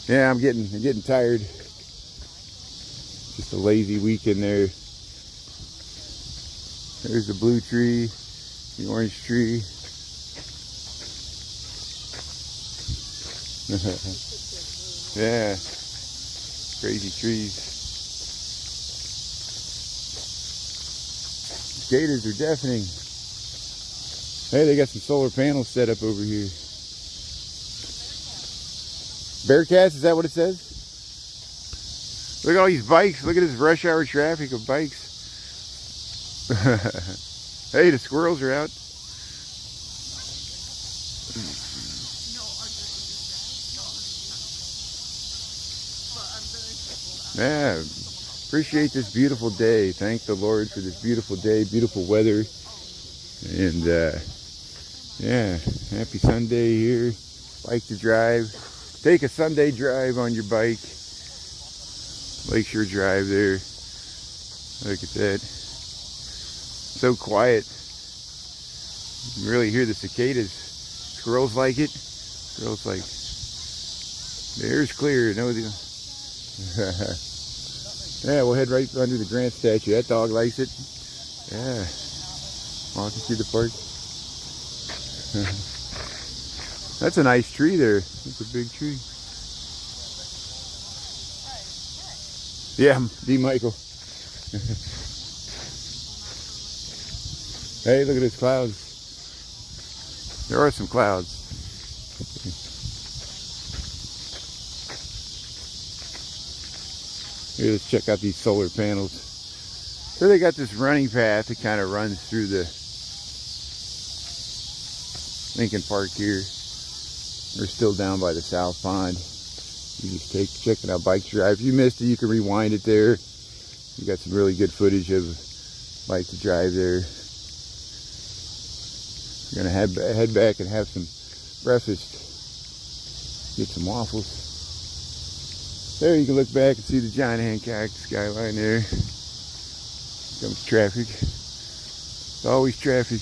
yeah. Yeah, I'm getting tired. Just a lazy weekend there. There's the blue tree, the orange tree. Yeah, crazy trees. Gators are deafening. Hey, they got some solar panels set up over here. Bearcats, is that what it says? Look at all these bikes. Look at this rush hour traffic of bikes. Hey, the squirrels are out. Yeah, appreciate this beautiful day. Thank the Lord for this beautiful day, beautiful weather. And yeah, happy Sunday here. Bike to Drive. Take a Sunday drive on your bike. Lakeshore Drive there. Look at that. So quiet. You really hear the cicadas. Squirrels like it. Squirrels like. The air's clear. No. Yeah, we'll head right under the Grant statue. That dog likes it. Yeah. Walking through the park. That's a nice tree there. That's a big tree. Yeah, D. Michael. Hey, look at those clouds. There are some clouds. Here, let's check out these solar panels. So they got this running path that kind of runs through the Lincoln Park here. We're still down by the South Pond. You just check it out, Bike to Drive. If you missed it, you can rewind it there. We got some really good footage of Bike to Drive there. We're gonna head back and have some breakfast. Get some waffles. There you can look back and see the John Hancock skyline there. Comes traffic. It's always traffic.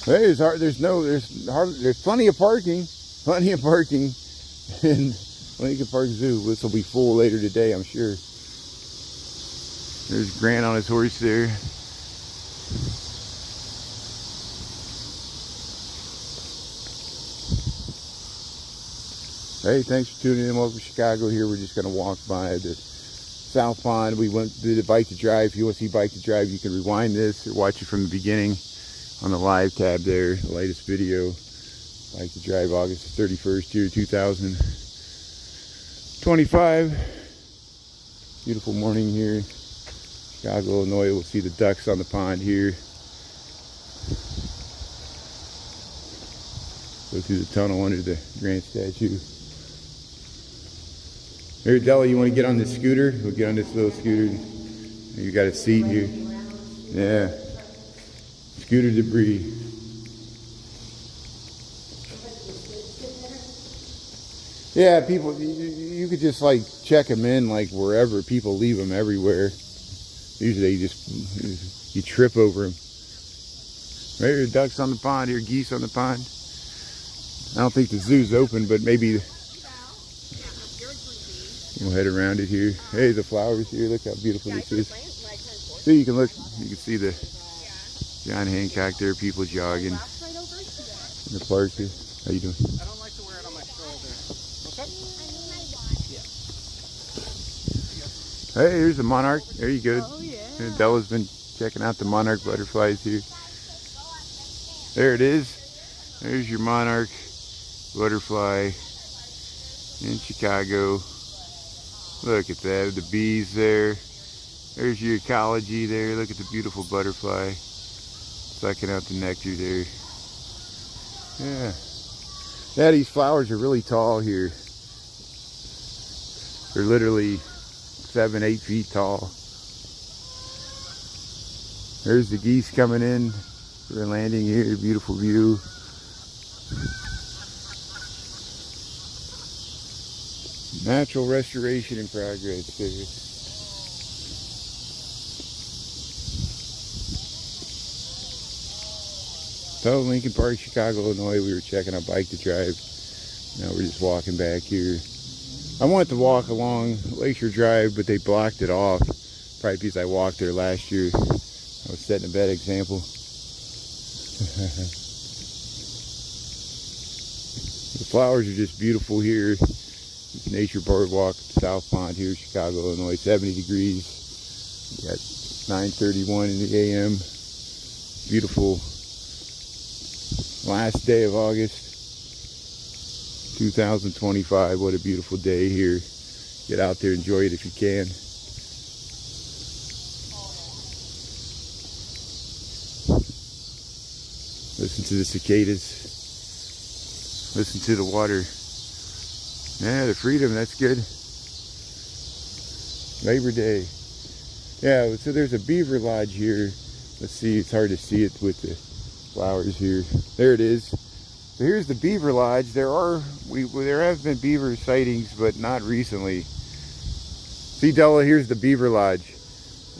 Hey, there's plenty of parking. Plenty of parking in Lincoln Park Zoo. This will be full later today, I'm sure. There's Grant on his horse there. Hey, thanks for tuning in. Welcome to Chicago here. We're just going to walk by the South Pond. We went to the Bike to Drive. If you want to see Bike to Drive, you can rewind this or watch it from the beginning on the live tab there. The latest video. Bike to Drive August 31st, year 2025. Beautiful morning here. Chicago, Illinois. We'll see the ducks on the pond here. Go through the tunnel under the Grant statue. Here, Della, you want to get on this scooter? We'll get on this little scooter. You got a seat here. Yeah. Scooter debris. Yeah, people, you could just like check them in like wherever. People leave them everywhere. Usually you trip over them. Right here, ducks on the pond here, geese on the pond. I don't think the zoo's open, but maybe we'll head around it here. Hey, the flowers here. Look how beautiful this is. See, you can look. You can see the John Hancock there. People jogging in the park here. How you doing? I don't like to wear it on my shoulder. Okay? Hey, here's the monarch. There you go. Oh, yeah. Della's been checking out the monarch butterflies here. There it is. There's your monarch butterfly in Chicago. Look at that, the bees there. There's your ecology there. Look at the beautiful butterfly sucking out the nectar there. Yeah. Yeah, these flowers are really tall here. They're literally 7-8 feet tall. There's the geese coming in. We're landing here. Beautiful view. Natural restoration in progress there. So Lincoln Park, Chicago, Illinois, we were checking out Bike to Drive. Now we're just walking back here. I wanted to walk along Lakeshore Drive, but they blocked it off. Probably because I walked there last year. I was setting a bad example. The flowers are just beautiful here. It's Nature Boardwalk, South Pond here, Chicago, Illinois, 70 degrees. We got 9:31 in the a.m. Beautiful last day of August 2025. What a beautiful day here. Get out there, enjoy it if you can. Listen to the cicadas. Listen to the water. Yeah, the freedom, that's good. Labor Day. Yeah, so there's a beaver lodge here. Let's see, it's hard to see it with the flowers here. There it is. So here's the beaver lodge. There have been beaver sightings, but not recently. See, Della, here's the beaver lodge.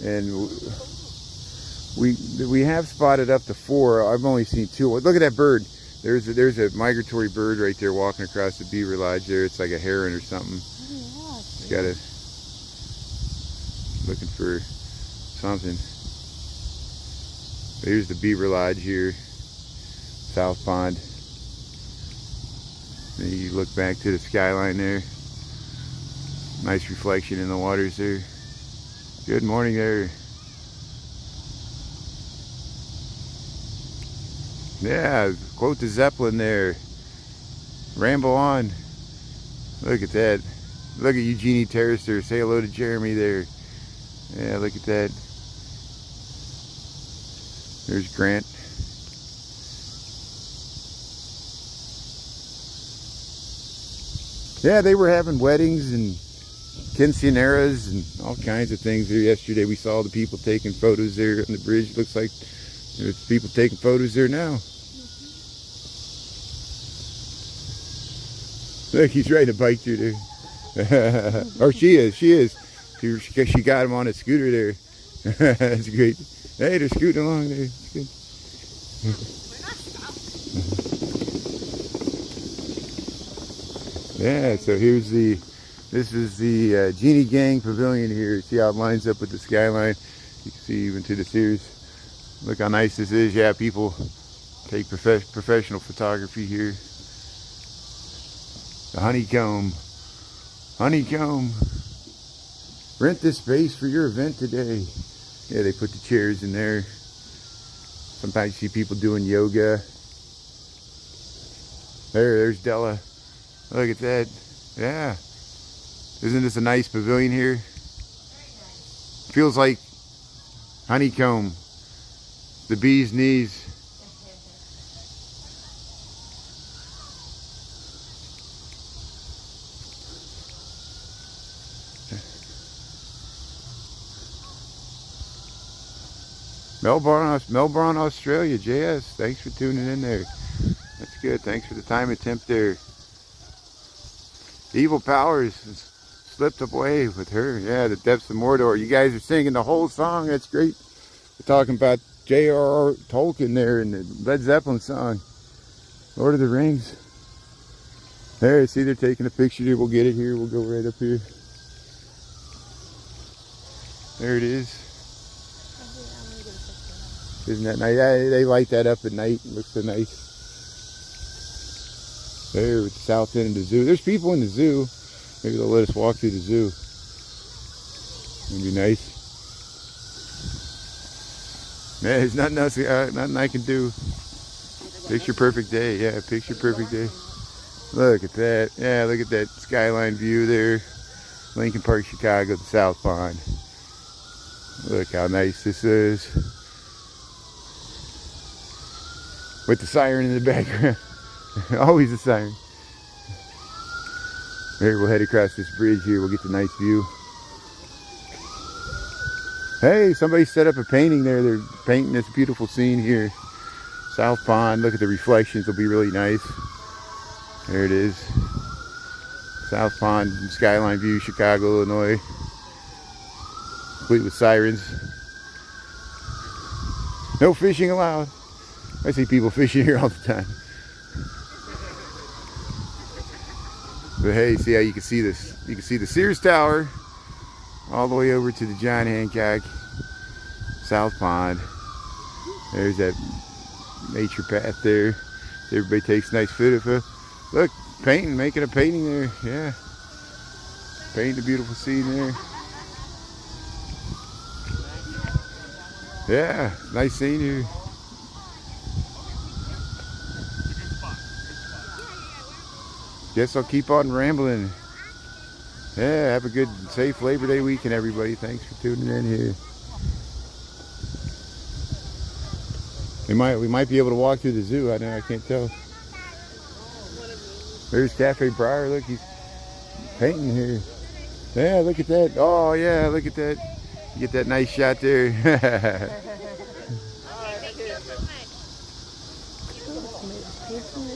And We have spotted up to 4. I've only seen 2. Look at that bird. There's a migratory bird right there walking across the beaver lodge there. It's like a heron or something. Oh, It's got a looking for something. There's the beaver lodge here, South Pond. Then you look back to the skyline there. Nice reflection in the waters there. Good morning there. Yeah, quote the Zeppelin there. Ramble on. Look at that. Look at Eugenie Terrace there. Say hello to Jeremy there. Yeah, look at that. There's Grant. Yeah, they were having weddings and quinceaneras and all kinds of things there yesterday. We saw the people taking photos there on the bridge. Looks like there's people taking photos there now. Look, he's riding a bike through there. Or she is. She got him on a scooter there. That's great. Hey, they're scooting along there. It's good. Yeah, so this is the Genie Gang Pavilion here. See how it lines up with the skyline. You can see even to the Sears. Look how nice this is. Yeah, people take professional photography here. The honeycomb. Rent this space for your event today. Yeah, they put the chairs in there. Sometimes you see people doing yoga. There's Della. Look at that. Yeah. Isn't this a nice pavilion here? Feels like honeycomb. The bee's knees. Melbourne, Australia. JS, thanks for tuning in there. That's good. Thanks for the time and temp there. Evil Powers slipped away with her. Yeah, the depths of Mordor. You guys are singing the whole song. That's great. We're talking about J.R.R. Tolkien there in the Led Zeppelin song, Lord of the Rings. There, see, they're taking a picture here. We'll get it here. We'll go right up here. There it is. Isn't that nice? Yeah, they light that up at night. It looks so nice. There with the south end of the zoo. There's people in the zoo. Maybe they'll let us walk through the zoo. It'd be nice. Yeah, there's nothing else, nothing I can do. Picture perfect day. Yeah, picture perfect day. Look at that. Yeah, look at that skyline view there. Lincoln Park, Chicago, the South Pond. Look how nice this is. With the siren in the background. Always a siren. There, we'll head across this bridge here. We'll get the nice view. Hey, somebody set up a painting there. They're painting this beautiful scene here. South Pond. Look at the reflections. It'll be really nice. There it is. South Pond, skyline view, Chicago, Illinois. Complete with sirens. No fishing allowed. I see people fishing here all the time. But hey, see how you can see this? You can see the Sears Tower all the way over to the John Hancock South Pond. There's that nature path there. Everybody takes a nice photo. Look, painting, making a painting there. Yeah, painting a beautiful scene there. Yeah, nice scene here. Guess I'll keep on rambling. Yeah, have a good, safe Labor Day weekend, everybody. Thanks for tuning in here. We might be able to walk through the zoo. I can't tell. There's Cafe Briar. Look, he's painting here. Yeah, look at that. Oh yeah, look at that. You get that nice shot there.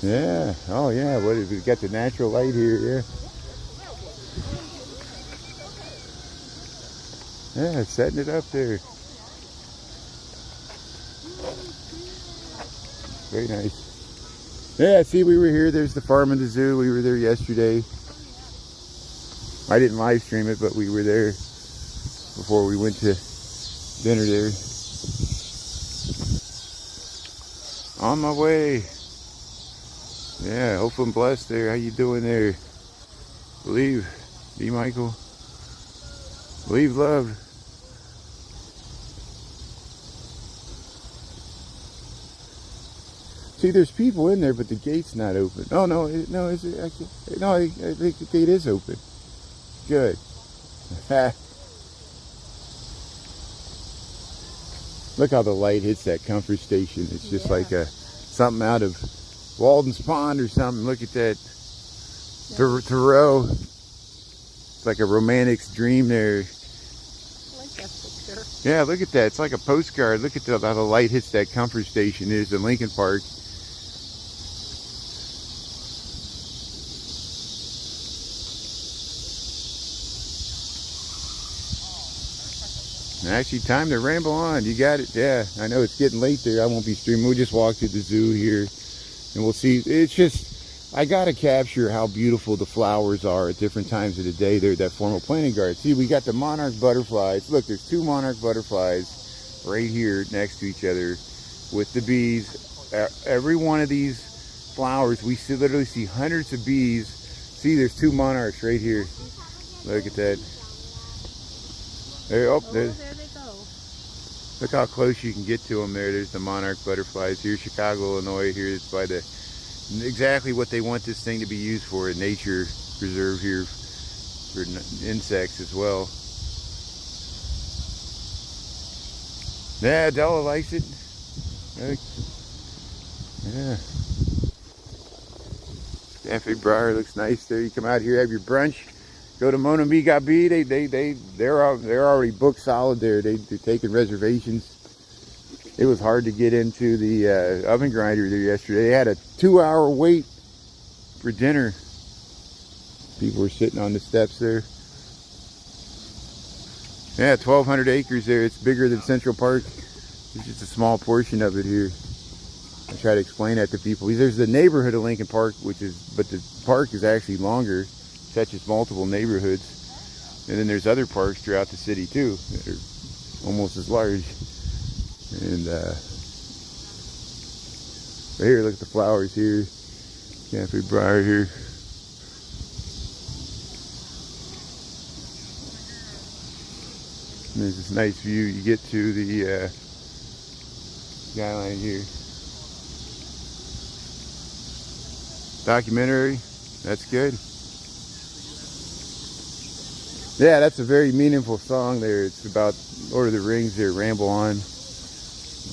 Yeah. Oh yeah. What have we got? The natural light here. Yeah. Yeah, it's setting it up there. Very nice. Yeah, see, we were here. There's the farm and the zoo. We were there yesterday. I didn't live stream it, but we were there before we went to dinner there. On my way. Yeah, hopefully I'm blessed there. How you doing there? Believe. B. Michael. Believe love. See, there's people in there, but the gate's not open. Oh, no, no, is it? No, I think the gate is open. Good. Look how the light hits that comfort station. It's just like something out of Walden's Pond or something. Look at that. Thoreau. It's like a romantic's dream there. I like that picture. Yeah, look at that. It's like a postcard. Look at how the light hits that comfort station. There's in Lincoln Park. Actually, time to ramble on. You got it. Yeah, I know it's getting late there. I won't be streaming. We'll just walk through the zoo here and we'll see. It's just, I got to capture how beautiful the flowers are at different times of the day. They're that formal planting garden. See, we got the monarch butterflies. Look, there's 2 monarch butterflies right here next to each other with the bees. Every one of these flowers, we literally see hundreds of bees. See, there's 2 monarchs right here. Look at that. There, There they go. Look how close you can get to them there. There's the monarch butterflies. Here's Chicago, Illinois. Here's by the exactly what they want this thing to be used for, a nature preserve here for insects as well. Yeah, Della likes it. Yeah. Cafe Briar looks nice there. You come out here, have your brunch. Go to Mona Miga B. They're already booked solid there. They're taking reservations. It was hard to get into the oven grinder there yesterday. They had a 2-hour wait for dinner. People were sitting on the steps there. Yeah, 1,200 acres there. It's bigger than Central Park. It's just a small portion of it here. I try to explain that to people. There's the neighborhood of Lincoln Park, but the park is actually longer. Touches multiple neighborhoods, and then there's other parks throughout the city too that are almost as large. And right here, look at the flowers here. Cafe Briar here. And there's this nice view. You get to the skyline here. Documentary. That's good. Yeah, that's a very meaningful song there. It's about Lord of the Rings there, Ramble On.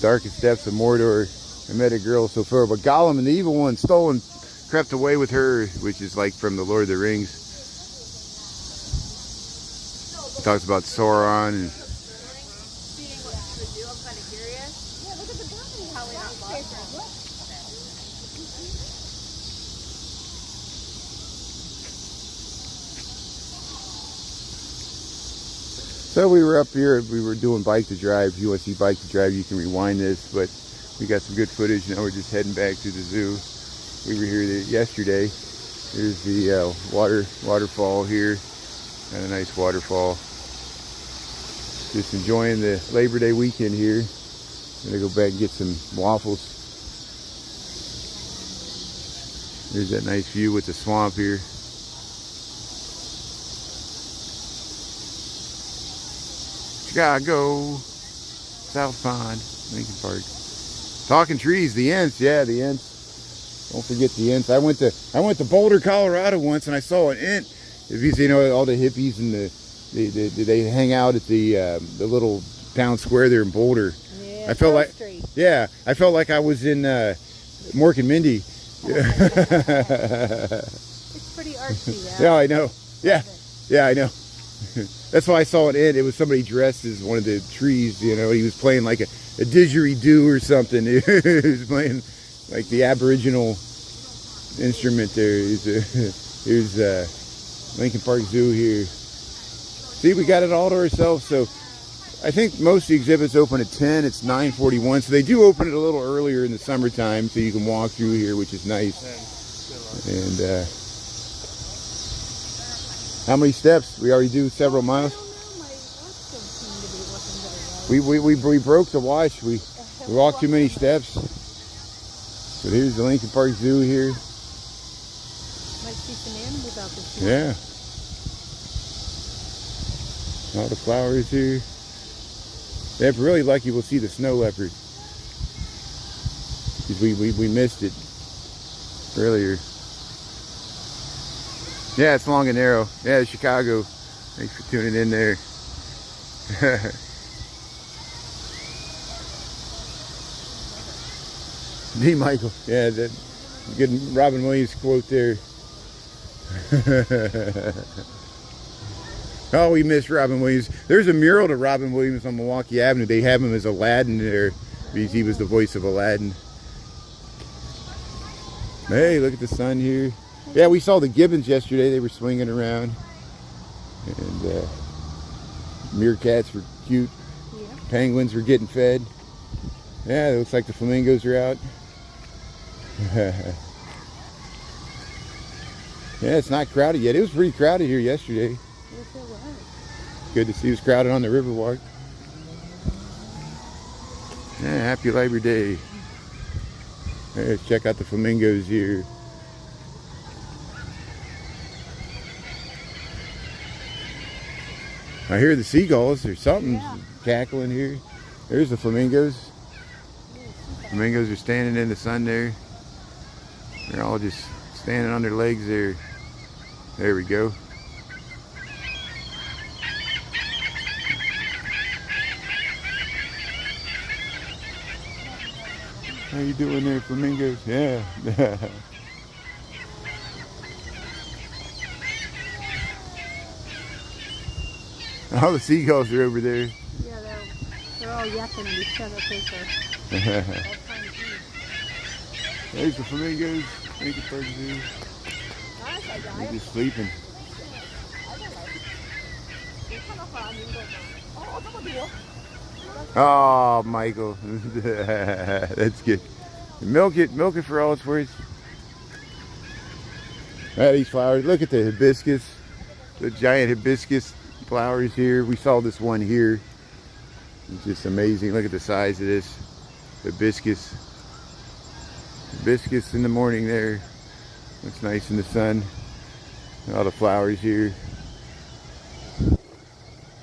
Darkest depths of Mordor. I met a girl so far, but Gollum and the evil one stole and crept away with her, which is like from the Lord of the Rings. It talks about Sauron and Seeing what she would do, I'm kind of curious. Yeah, look at the balcony, how we not love. So we were up here, we were doing bike to drive. If you want to see bike to drive, you can rewind this, but we got some good footage. Now we're just heading back to the zoo. We were here yesterday. Here's the waterfall here, and a nice waterfall. Just enjoying the Labor Day weekend here. Gonna go back and get some waffles. There's that nice view with the swamp here. Chicago, South Pond, Lincoln Park. Talking trees, the Ents, yeah, the Ents. Don't forget the Ents. I went to Boulder, Colorado once, and I saw an Ent. If you know all the hippies and they hang out at the little town square there in Boulder. Yeah, I felt like, Street. yeah, I felt like I was in Mork and Mindy. It's pretty artsy. Yeah, I know. Yeah, I know. That's why I saw an Ent. It was somebody dressed as one of the trees, you know. He was playing like a didgeridoo or something. He was playing like the Aboriginal instrument there. Here's Lincoln Park Zoo here. See, we got it all to ourselves. So I think most of the exhibits open at 10. It's 9:41, so they do open it a little earlier in the summertime, so you can walk through here, which is nice. And how many steps? We already do several miles. We broke the watch. We walked too many steps. So here's the Lincoln Park Zoo here. Might see some animals out this Yeah. All the flowers here. If we're really lucky, we'll see the snow leopard. Because we missed it earlier. Yeah, it's long and narrow. Yeah, Chicago. Thanks for tuning in there. D. Michael. Yeah, that good Robin Williams quote there. Oh, we missed Robin Williams. There's a mural to Robin Williams on Milwaukee Avenue. They have him as Aladdin there because he was the voice of Aladdin. Hey, look at the sun here. Yeah, we saw the gibbons yesterday. They were swinging around. And meerkats were cute. Yeah. Penguins were getting fed. Yeah, it looks like the flamingos are out. Yeah, it's not crowded yet. It was pretty crowded here yesterday. Yes, it was. Good to see it was crowded on the Riverwalk. Yeah, happy Labor Day. Let's check out the flamingos here. I hear the seagulls. There's something cackling here. There's the flamingos. Flamingos are standing in the sun there. They're all just standing on their legs there. There we go. How you doing there, flamingos? Yeah. All the seagulls are over there. Yeah, they're all yapping at each other. There's the flamingos. Lincoln Park Zoo. They're just sleeping. Oh, Michael. That's good. Milk it for all it's worth. These flowers. Look at the hibiscus. The giant hibiscus flowers here. We saw this one here. It's just amazing. Look at the size of this hibiscus. Hibiscus in the morning there. Looks nice in the sun. All the flowers here.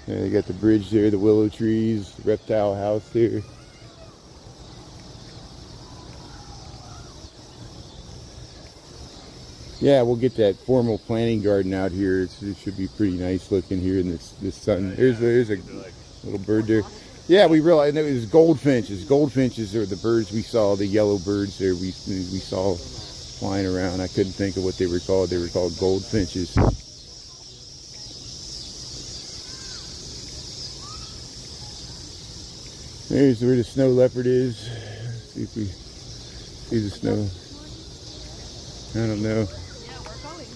Yeah, they got the bridge there, the willow trees, the reptile house there. Yeah, we'll get that formal planting garden out here. It should be pretty nice looking here in this sun. There's a little bird there. Yeah, we realized it was goldfinches. Goldfinches are the birds we saw, the yellow birds there we saw flying around. I couldn't think of what they were called. They were called goldfinches. There's where the snow leopard is. See if we see the snow. I don't know. Yeah, we're going.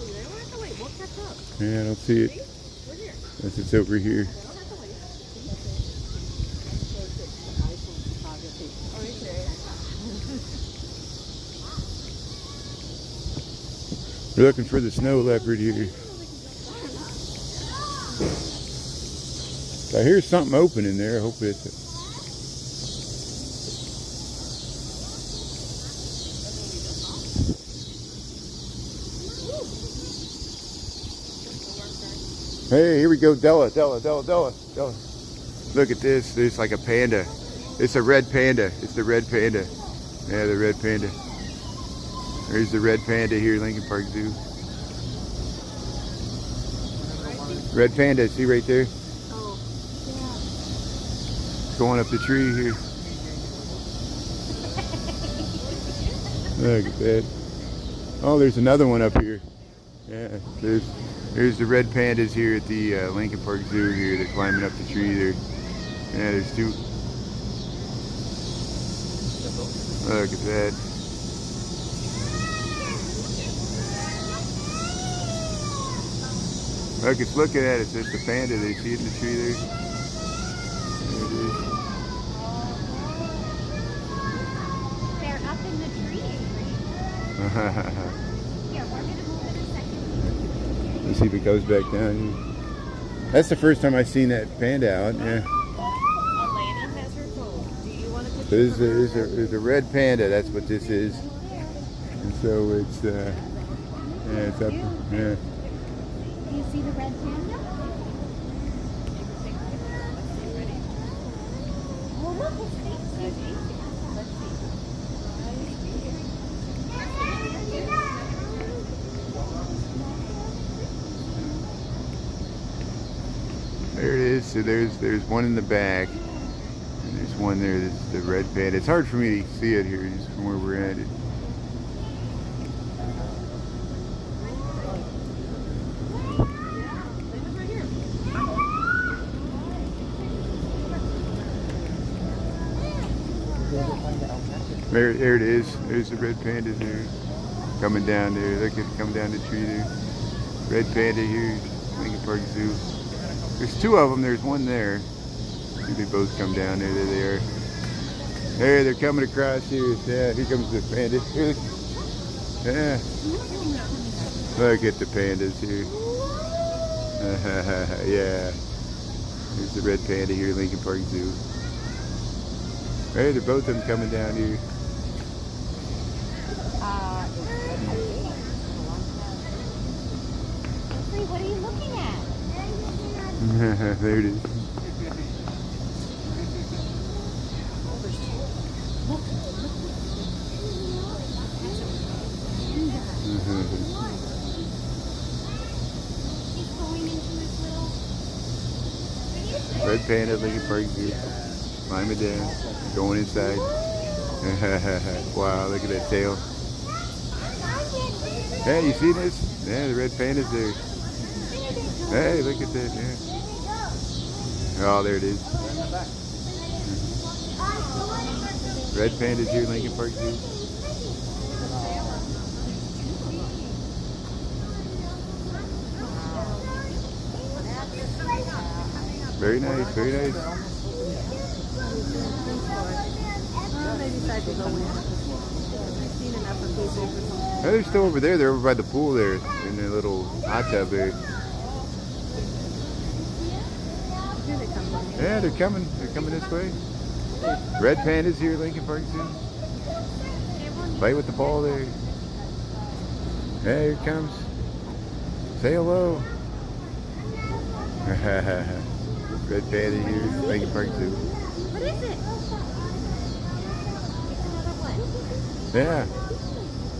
We don't have to wait. We'll catch up. Yeah, I don't see it. We're here. Unless it's over here. We don't have to wait. We're looking for the snow leopard here. I hear something open in there. I hope it's it. Hey, here we go, Della. Look at this. There's like a panda. It's a red panda. It's the red panda. Yeah, the red panda. There's the red panda here, Lincoln Park Zoo. Red panda, see right there? Oh, yeah. Going up the tree here. Look at that. Oh, there's another one up here. Yeah, there's the red pandas here at the Lincoln Park Zoo here. They're climbing up the tree there. Yeah, there's two. Look at that. Look, it's looking at it. There's the panda. They see it in the tree there. There it is. They're up in the tree. Here, we're gonna move in a second. Let's see if it goes back down here. That's the first time I've seen that panda out. Yeah. Elena has her phone. Do you want to put There's a red panda. That's what this is. And so it's yeah, it's up. Yeah. Do you see the red panda? Oh, look, it's Stacy. There it is. So there's one in the back, and there's one there. That's the red panda. It's hard for me to see it here, just from where we're at. There it is. There's the red panda there, coming down there. Look at it coming down the tree there. Red panda here, Lincoln Park Zoo. There's two of them. There's one there. See, they both come down there. There they are. There, they're coming across here. Yeah, here comes the panda. Here. Yeah. Look at the pandas here. Yeah. There's the red panda here, Lincoln Park Zoo. Hey, they're both of them coming down here. What are you looking at? There it is. He's going into his little... Red panda, Lincoln Park Zoo. Climb it down. Going inside. Wow, look at that tail. Hey, you see this? Yeah, the red panda's there. Hey, look at that. Yeah. Oh, there it is. Red panda's here, Lincoln Park Zoo. Very nice, very nice. Oh, they're still over there. They're over by the pool there, in their little hot tub there. Yeah, they're coming. They're coming this way. Red pandas here, Lincoln Park Zoo. Play with the ball there. Hey, here it comes. Say hello. Red panda here, Lincoln Park Zoo. What is it? It's another one. Yeah.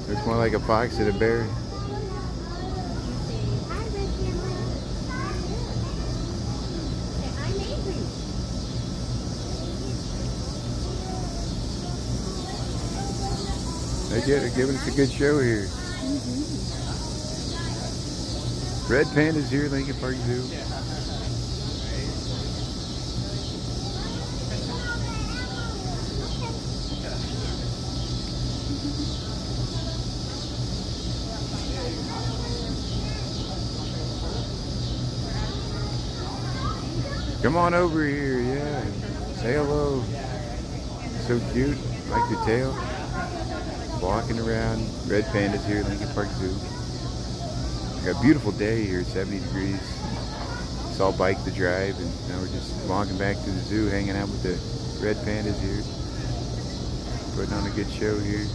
Looks more like a fox than a bear. I'm angry. They're giving us a good show here. Red pandas here, Lincoln Park Zoo. Come on over here, yeah. Say hello. So cute. Like your tail. Walking around. Red pandas here, Lincoln Park Zoo. Got a beautiful day here, 70 degrees. Saw bike to drive, and now we're just walking back to the zoo, hanging out with the red pandas here. Putting on a good show here.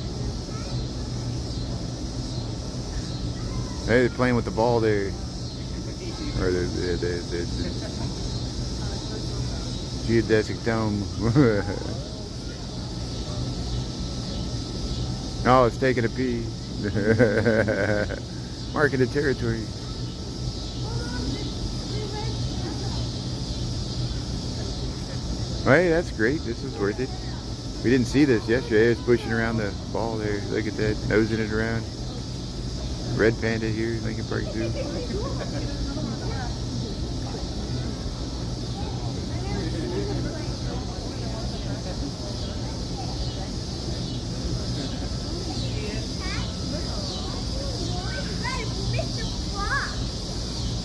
Hey, they're playing with the ball there. Or the geodesic dome. Oh, it's taking a pee. Marking the territory. Hey, that's great. This is worth it. We didn't see this yesterday. It's pushing around the ball there. Look at that, nosing it around. Red panda here, Lincoln Park Zoo.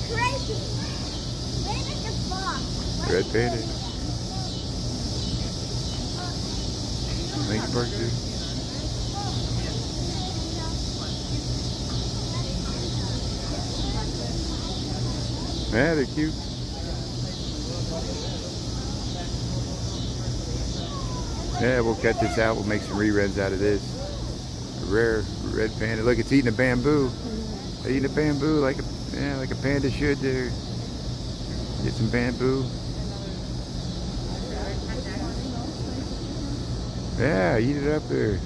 Crazy. red panda. Lincoln Park Zoo. Yeah, they're cute. Yeah, we'll cut this out. We'll make some reruns out of this. A rare red panda. Look, it's eating a bamboo. It's eating a bamboo like a panda should there. Get some bamboo. Yeah, eat it up there.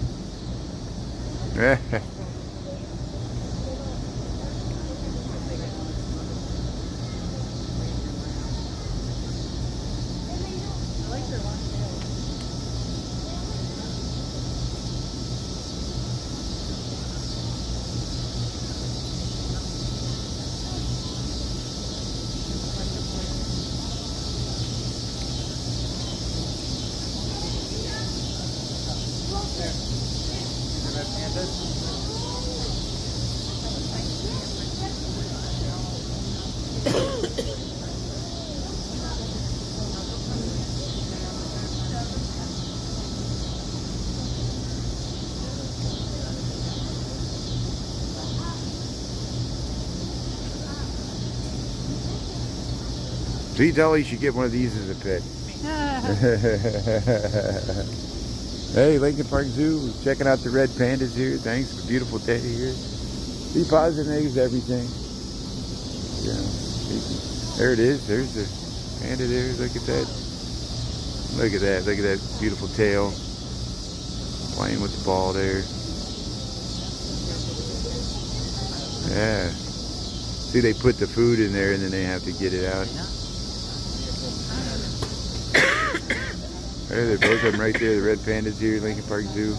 See, Dolly, you should get one of these as a pet. Hey, Lincoln Park Zoo, checking out the red pandas here. Thanks for a beautiful day here. Be positive, negative, everything. Yeah, there it is. There's the panda there. Look at that. Look at that. Look at that beautiful tail. Playing with the ball there. Yeah. See, they put the food in there and then they have to get it out. There, they're both of them right there. The red pandas here at Lincoln Park Zoo.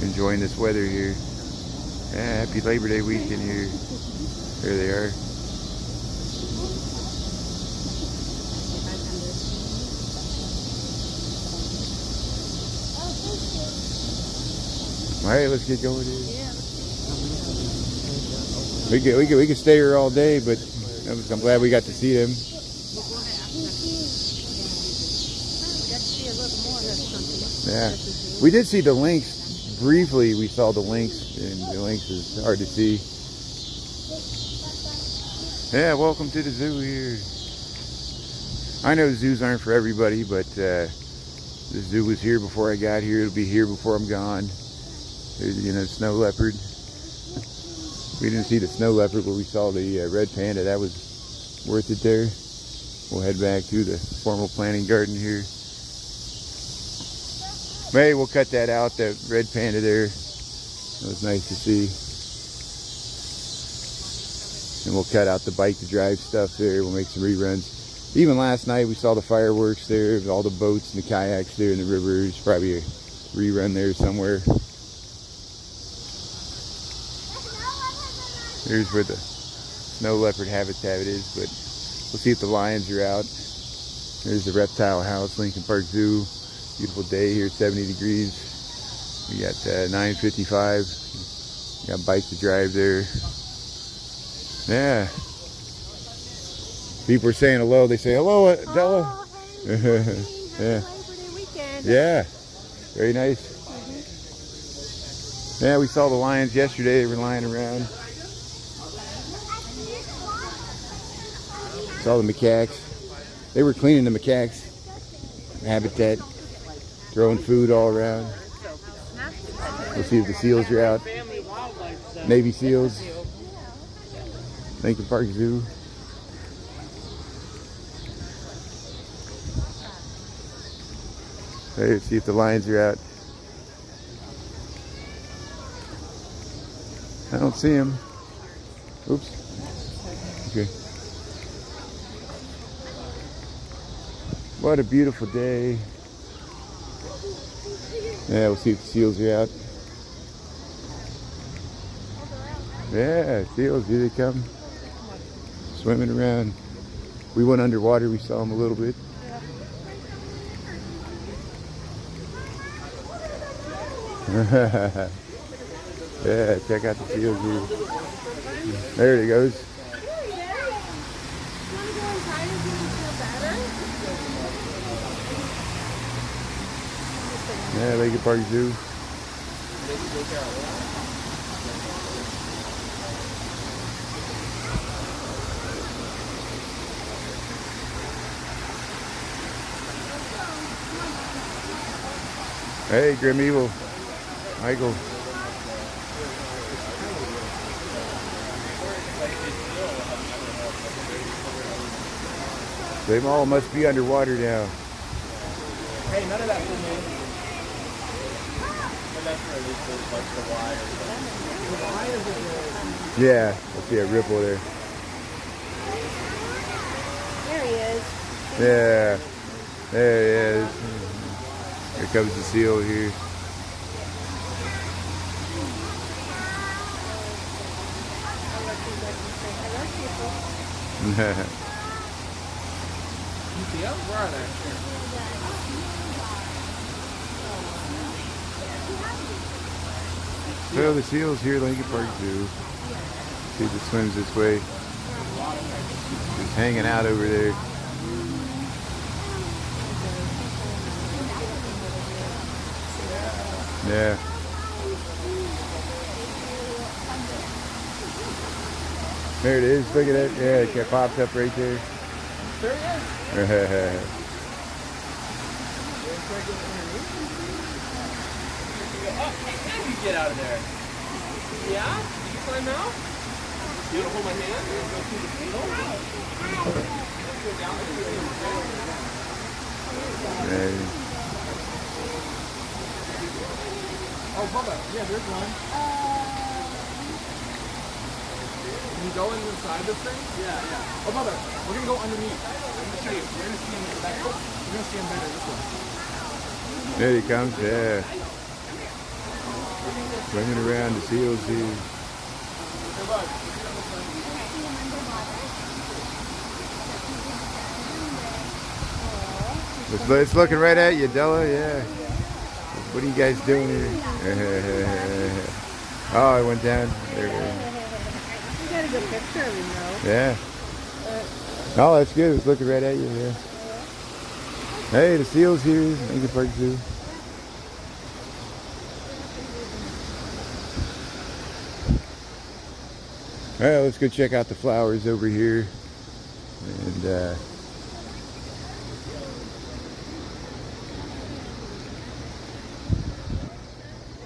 Enjoying this weather here. Yeah, happy Labor Day weekend here. There they are. All right, let's get going here. We could stay here all day, but I'm glad we got to see them. Yeah, we did see the lynx briefly. We saw the lynx, and the lynx is hard to see. Yeah, welcome to the zoo here. I know zoos aren't for everybody, but the zoo was here before I got here. It'll be here before I'm gone. There's, you know, snow leopard. We didn't see the snow leopard, but we saw the red panda. That was worth it there. We'll head back to the formal planting garden here. Maybe we'll cut that out, that red panda there. That was nice to see. And we'll cut out the bike to drive stuff there. We'll make some reruns. Even last night we saw the fireworks there, all the boats and the kayaks there in the river. There's probably a rerun there somewhere. Here's where the snow leopard habitat is, but we'll see if the lions are out. There's the reptile house, Lincoln Park Zoo. Beautiful day here, 70 degrees. We got 9:55. Got bike to drive there. Yeah. People are saying hello. They say hello, Della. Yeah. Yeah. Very nice. Yeah, we saw the lions yesterday. They were lying around. Saw the macaques. They were cleaning the macaques habitat, throwing food all around. We'll see if the seals are out. Navy SEALs. Lincoln Park Zoo. Hey, let's see if the lions are out. I don't see them. Oops. Okay. What a beautiful day. Yeah, we'll see if the seals are out. Yeah, seals, here they come. Swimming around. We went underwater, we saw them a little bit. Yeah, check out the seals here. There it goes. Yeah, Lincoln Park Zoo. Hey, Grim Evil. Michael. They all must be underwater now. Hey, none of that for me. But that's where they put like the wire. Yeah, I see a ripple there. There he is. Yeah, there he is. Here comes the seal here. You see them? Where are they? So the seals here at Lincoln Park Zoo. See if it swims this way. Just hanging out over there. Yeah. There it is. Look at that. Yeah, it popped up right there. There he is. Oh, hey, you get out of there. Yeah? Did you climb out? You want to hold my hand? You want to go through the needle? Let's go down there. Yeah. Oh, Bubba. Yeah, there's one. Can you go inside this thing? Yeah, yeah. Oh, Bubba, we're going to go underneath. I'm going to show you. We're going to see him better. We're going to see him better this way. There he comes, yeah. Running around the seals here. It's looking right at you, Della, yeah. What are you guys doing here? Oh, it went down. There we go. You got a good picture of him, though. Yeah. Oh, that's good. It's looking right at you, yeah. Hey, the seals here, Lincoln Park Zoo. All right, let's go check out the flowers over here. And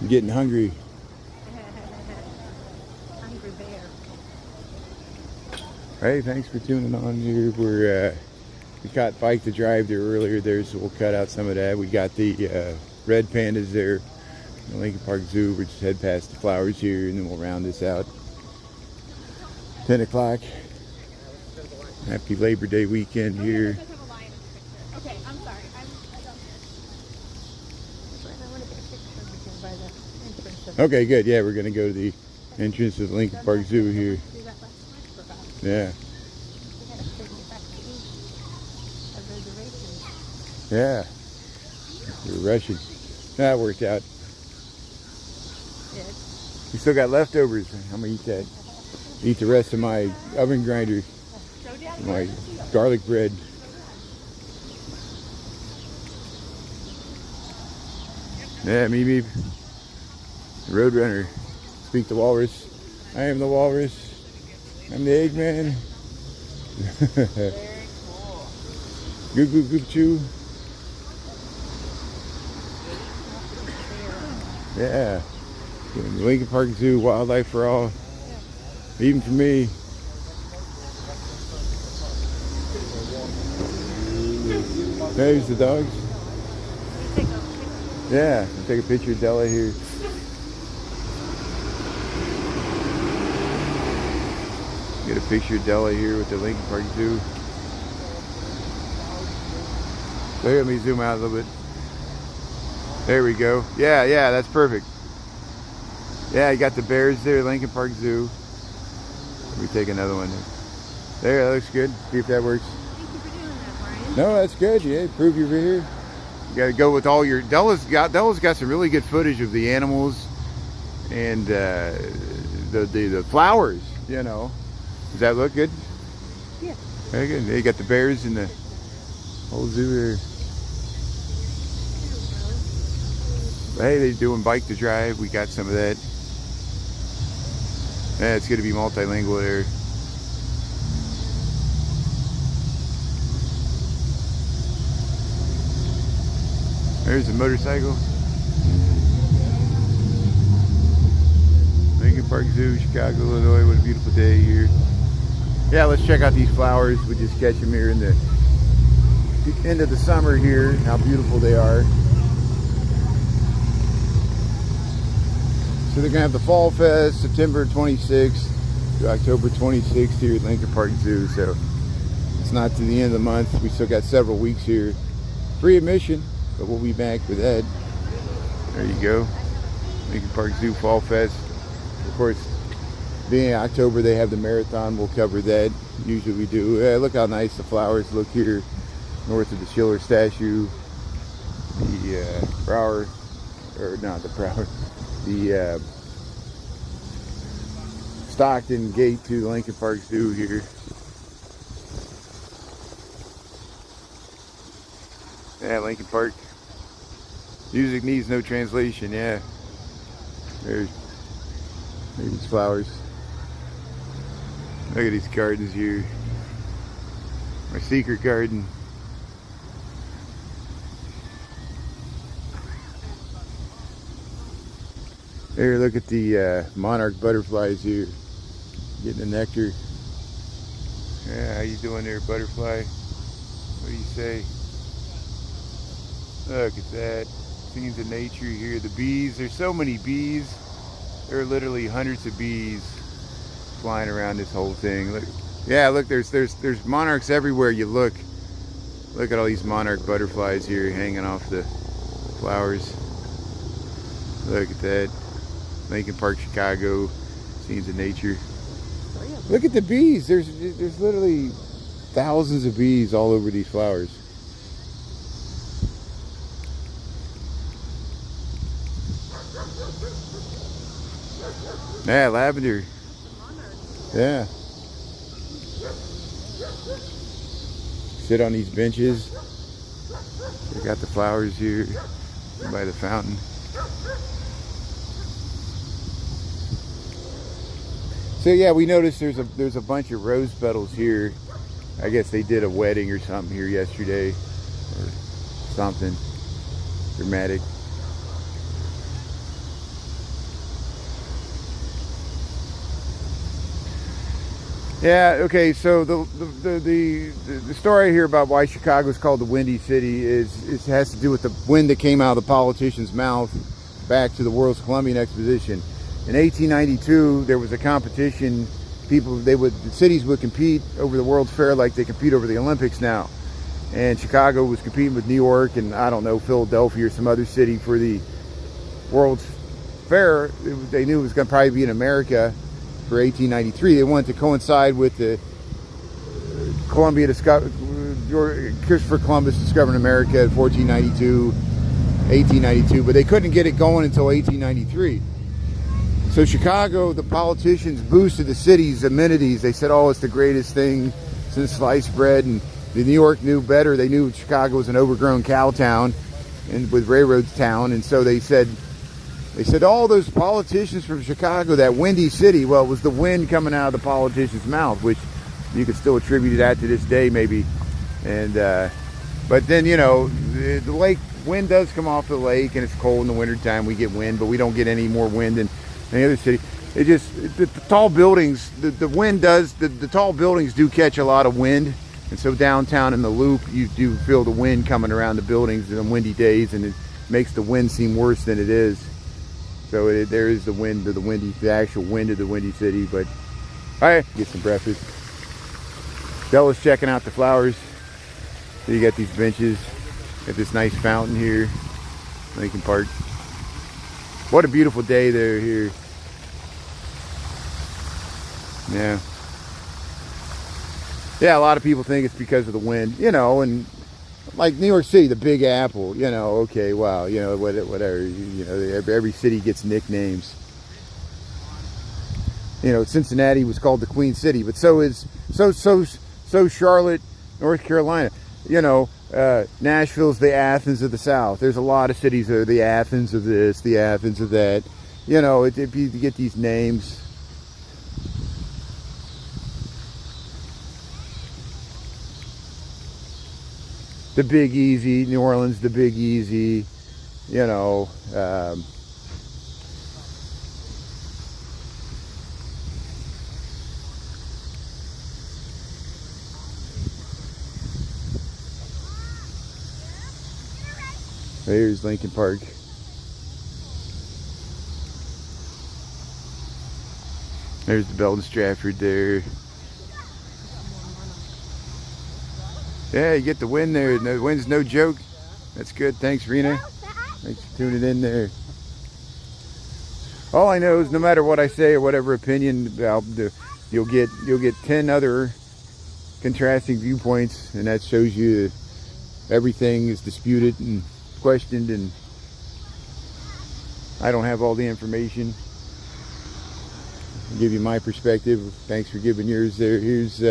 I'm getting hungry. Hungry bear. Hey, thanks for tuning on here. We caught Bike to Drive there earlier there, so we'll cut out some of that. We got the red pandas there, the Lincoln Park Zoo. We'll just head past the flowers here, and then we'll round this out. 10 o'clock. Happy Labor Day weekend here. Okay, I'm sorry. I want to get a picture of him by the entrance of Okay, good. Yeah, we're going to go to the entrance of the Lincoln Park Zoo here. do that last night for about. Yeah. We had to take it back to east of reservations. Yeah. We're rushing. That worked out. Yeah. We still got leftovers. I'm going to eat that. Eat the rest of my oven grinder. My garlic bread. Yeah, me. The Roadrunner. Speak the walrus. I am the walrus. I'm the Eggman. Very cool. Goop goop goop chew. Yeah. Lincoln Park Zoo, wildlife for all. Even for me. There's the dogs. Yeah, I'll take a picture of Della here. Get a picture of Della here with the Lincoln Park Zoo. So let me zoom out a little bit. There we go. Yeah, that's perfect. Yeah, you got the bears there, Lincoln Park Zoo. Let me take another one. There, that looks good. See if that works. Thank you for doing that, Brian. No, that's good. Yeah, prove you're here. You got to go with all your. Della's got some really good footage of the animals and the flowers. You know, does that look good? Yeah. Very good. You got the bears in the whole zoo here. But hey, they're doing bike to drive. We got some of that. Yeah, it's going to be multilingual there. There's a motorcycle. Lincoln Park Zoo, Chicago, Illinois. What a beautiful day here. Yeah, let's check out these flowers. We just catch them here in the end of the summer here. How beautiful they are. So they're gonna have the Fall Fest, September 26th to October 26th here at Lincoln Park Zoo. So it's not to the end of the month. We still got several weeks here. Free admission, but we'll be back with that. There you go. Lincoln Park Zoo Fall Fest. Of course, being in October, they have the marathon. We'll cover that. Usually we do. Look how nice the flowers look here north of the Schiller statue. The Brower, or not the Brower, the Stockton gate to the Lincoln Park Zoo here. Yeah, Lincoln Park. Music needs no translation, yeah. There's these flowers. Look at these gardens here. My secret garden. Here, look at the monarch butterflies here. Getting the nectar. Yeah, how you doing there, butterfly? What do you say? Look at that. Scenes of nature here. The bees. There's so many bees. There are literally hundreds of bees flying around this whole thing. Look, yeah, look, there's monarchs everywhere you look. Look at all these monarch butterflies here hanging off the flowers. Look at that. Lincoln Park, Chicago. Scenes of nature. Look at the bees. There's literally thousands of bees all over these flowers. Yeah, lavender. Yeah. Sit on these benches. Check out the flowers here by the fountain. So yeah, we noticed there's a bunch of rose petals here. I guess they did a wedding or something here yesterday, or something dramatic. Yeah, okay, so the story here about why Chicago is called the Windy City it has to do with the wind that came out of the politician's mouth back to the World's Columbian Exposition. In 1892, there was a competition. The cities would compete over the World's Fair like they compete over the Olympics now. And Chicago was competing with New York and, I don't know, Philadelphia or some other city for the World's Fair. They knew it was going to probably be in America for 1893. They wanted to coincide with the Christopher Columbus discovering America in 1892, but they couldn't get it going until 1893. So Chicago, the politicians boosted the city's amenities. They said, oh, it's the greatest thing since sliced bread. And New York knew better. They knew Chicago was an overgrown cow town and with railroad town. And so they said, all those politicians from Chicago, that windy city, well, it was the wind coming out of the politician's mouth, which you could still attribute that to this day, maybe. And but then, you know, the lake, wind does come off the lake, and it's cold in the wintertime. We get wind, but we don't get any more wind than any other city. It just, the tall buildings, the wind does, the tall buildings do catch a lot of wind. And so downtown in the Loop, you do feel the wind coming around the buildings on windy days, and it makes the wind seem worse than it is. So there is the wind of the actual wind of the Windy City. But all right, get some breakfast. Bella's checking out the flowers. So you got these benches, got this nice fountain here, Lincoln Park. What a beautiful day there here. Yeah. Yeah, a lot of people think it's because of the wind, you know, and like New York City, the Big Apple, you know, okay, wow, you know, whatever, you know, every city gets nicknames. You know, Cincinnati was called the Queen City, but so Charlotte, North Carolina. You know, Nashville's the Athens of the South. There's a lot of cities that are the Athens of this, the Athens of that. You know, you get these names. The Big Easy, New Orleans, the Big Easy, you know. There's Lincoln Park. There's the Belton Stratford there. Yeah, you get the wind there. The wind's no joke. That's good. Thanks, Rena. Thanks for tuning in there. All I know is no matter what I say or whatever opinion, you'll get 10 other contrasting viewpoints, and that shows you everything is disputed and questioned, and I don't have all the information. I'll give you my perspective. Thanks for giving yours there. Here's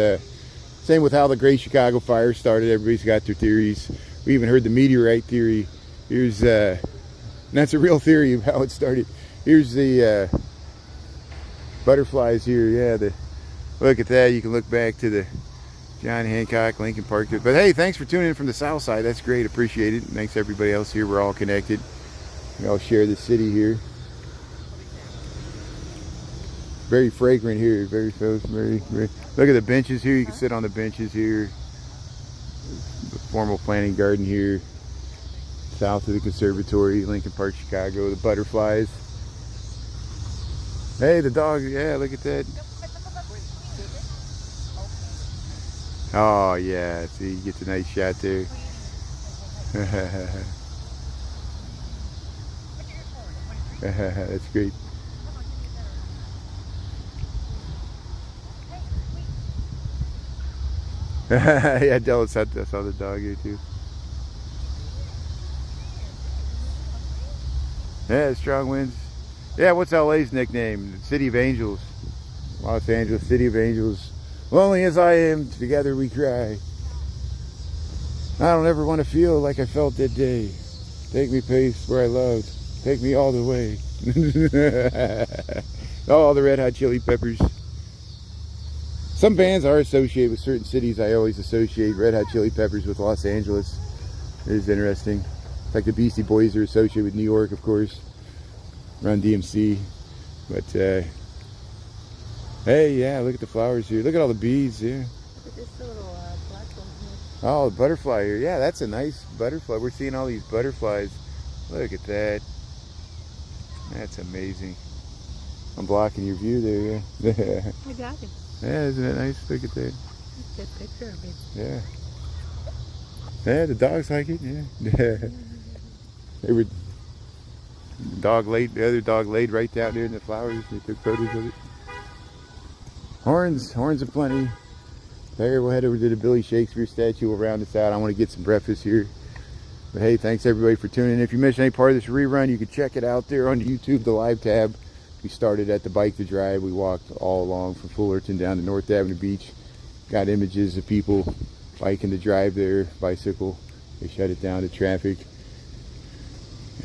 same with how the Great Chicago Fire started. Everybody's got their theories. We even heard the meteorite theory. Here's that's a real theory of how it started. Here's the butterflies here. Yeah, look at that. You can look back to the John Hancock, Lincoln Park. But hey, thanks for tuning in from the south side. That's great. Appreciate it. And thanks to everybody else here. We're all connected. We all share the city here. Very fragrant here. Very. Look at the benches here. You can sit on the benches here. The formal planting garden here. South of the conservatory, Lincoln Park, Chicago. The butterflies. Hey, the dog. Yeah, look at that. Oh yeah, see, you get the nice shot there. That's great. Yeah, Della saw the dog here too. Yeah, strong winds. Yeah, what's LA's nickname? City of Angels. Los Angeles, City of Angels. Lonely as I am, together we cry. I don't ever want to feel like I felt that day. Take me place where I loved. Take me all the way. Oh, the Red Hot Chili Peppers. Some bands are associated with certain cities. I always associate Red Hot Chili Peppers with Los Angeles. It is interesting. Like the Beastie Boys are associated with New York, of course. Run DMC. But, hey, yeah, look at the flowers here. Look at all the bees here. Look at this little black one here. Oh, the butterfly here. Yeah, that's a nice butterfly. We're seeing all these butterflies. Look at that. That's amazing. I'm blocking your view there, yeah. I got it. Yeah, isn't it nice? Look at that. That's a good picture of it. Yeah. Yeah, the dogs like it, yeah. The other dog laid right down there in the flowers. They took photos of it. Horns aplenty. There, we'll head over to the Billy Shakespeare statue. We'll round this out. I want to get some breakfast here. But hey, thanks everybody for tuning in. If you missed any part of this rerun, you can check it out there on YouTube, the live tab. We started at the Bike to Drive. We walked all along from Fullerton down to North Avenue Beach. Got images of people biking to drive there, bicycle. They shut it down to traffic.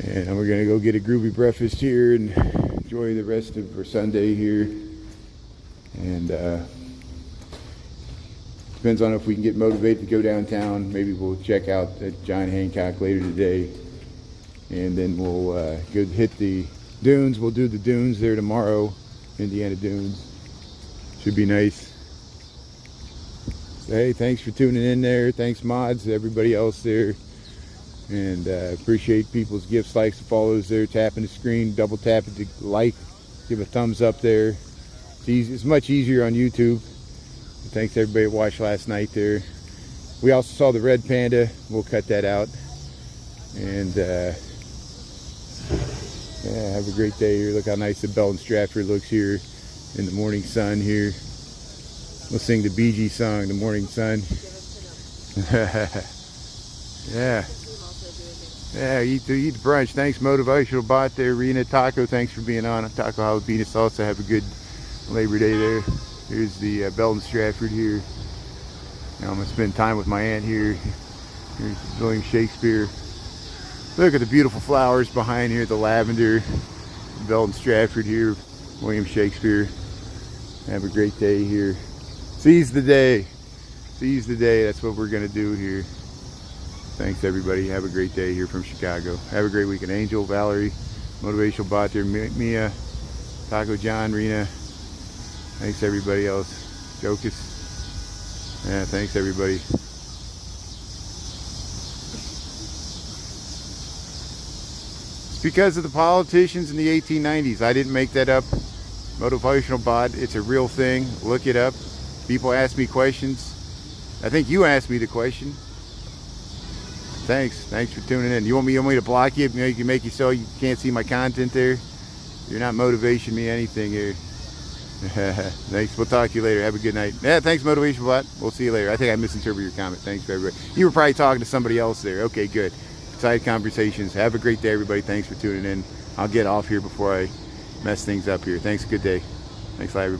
And we're going to go get a groovy breakfast here and enjoy the rest of our Sunday here. And depends on if we can get motivated to go downtown. Maybe we'll check out at John Hancock later today. And then we'll go hit the dunes. We'll do the dunes there tomorrow. Indiana Dunes. Should be nice. So, hey, thanks for tuning in there. Thanks, mods, everybody else there. And appreciate people's gifts, likes, and follows there. Tapping the screen, double tap it to like, give a thumbs up there. It's easy. It's much easier on YouTube. Thanks to everybody that watched last night there. We also saw the red panda. We'll cut that out. And yeah, have a great day here. Look how nice the Belton Stratford looks here in the morning sun here. We'll sing the Bee Gees song, The Morning Sun. Yeah. Yeah, eat the brunch. Thanks, Motivational Bot there. Rena, Taco, thanks for being on. Taco Jalapeno Salsa. Have a good Labor Day there. Here's the Belton Stratford here. Now I'm going to spend time with my aunt here. Here's William Shakespeare. Look at the beautiful flowers behind here, the lavender. Belton Stratford here, William Shakespeare. Have a great day here. Seize the day. Seize the day. That's what we're going to do here. Thanks, everybody. Have a great day here from Chicago. Have a great weekend. Angel, Valerie, Motivational Bot there, Mia, Taco John, Rena. Thanks, everybody else. Jocus. Yeah, thanks, everybody. It's because of the politicians in the 1890s. I didn't make that up. Motivational Bot, it's a real thing. Look it up. People ask me questions. I think you asked me the question. Thanks for tuning in. You want me to block you? Make you so you can't see my content there? You're not motivating me anything here. Thanks. We'll talk to you later. Have a good night. Yeah, thanks, Motivation Bot. We'll see you later. I think I misinterpreted your comment. Thanks for everybody. You were probably talking to somebody else there. Okay, good. Side conversations. Have a great day, everybody. Thanks for tuning in. I'll get off here before I mess things up here. Thanks. Good day. Thanks a lot, everybody.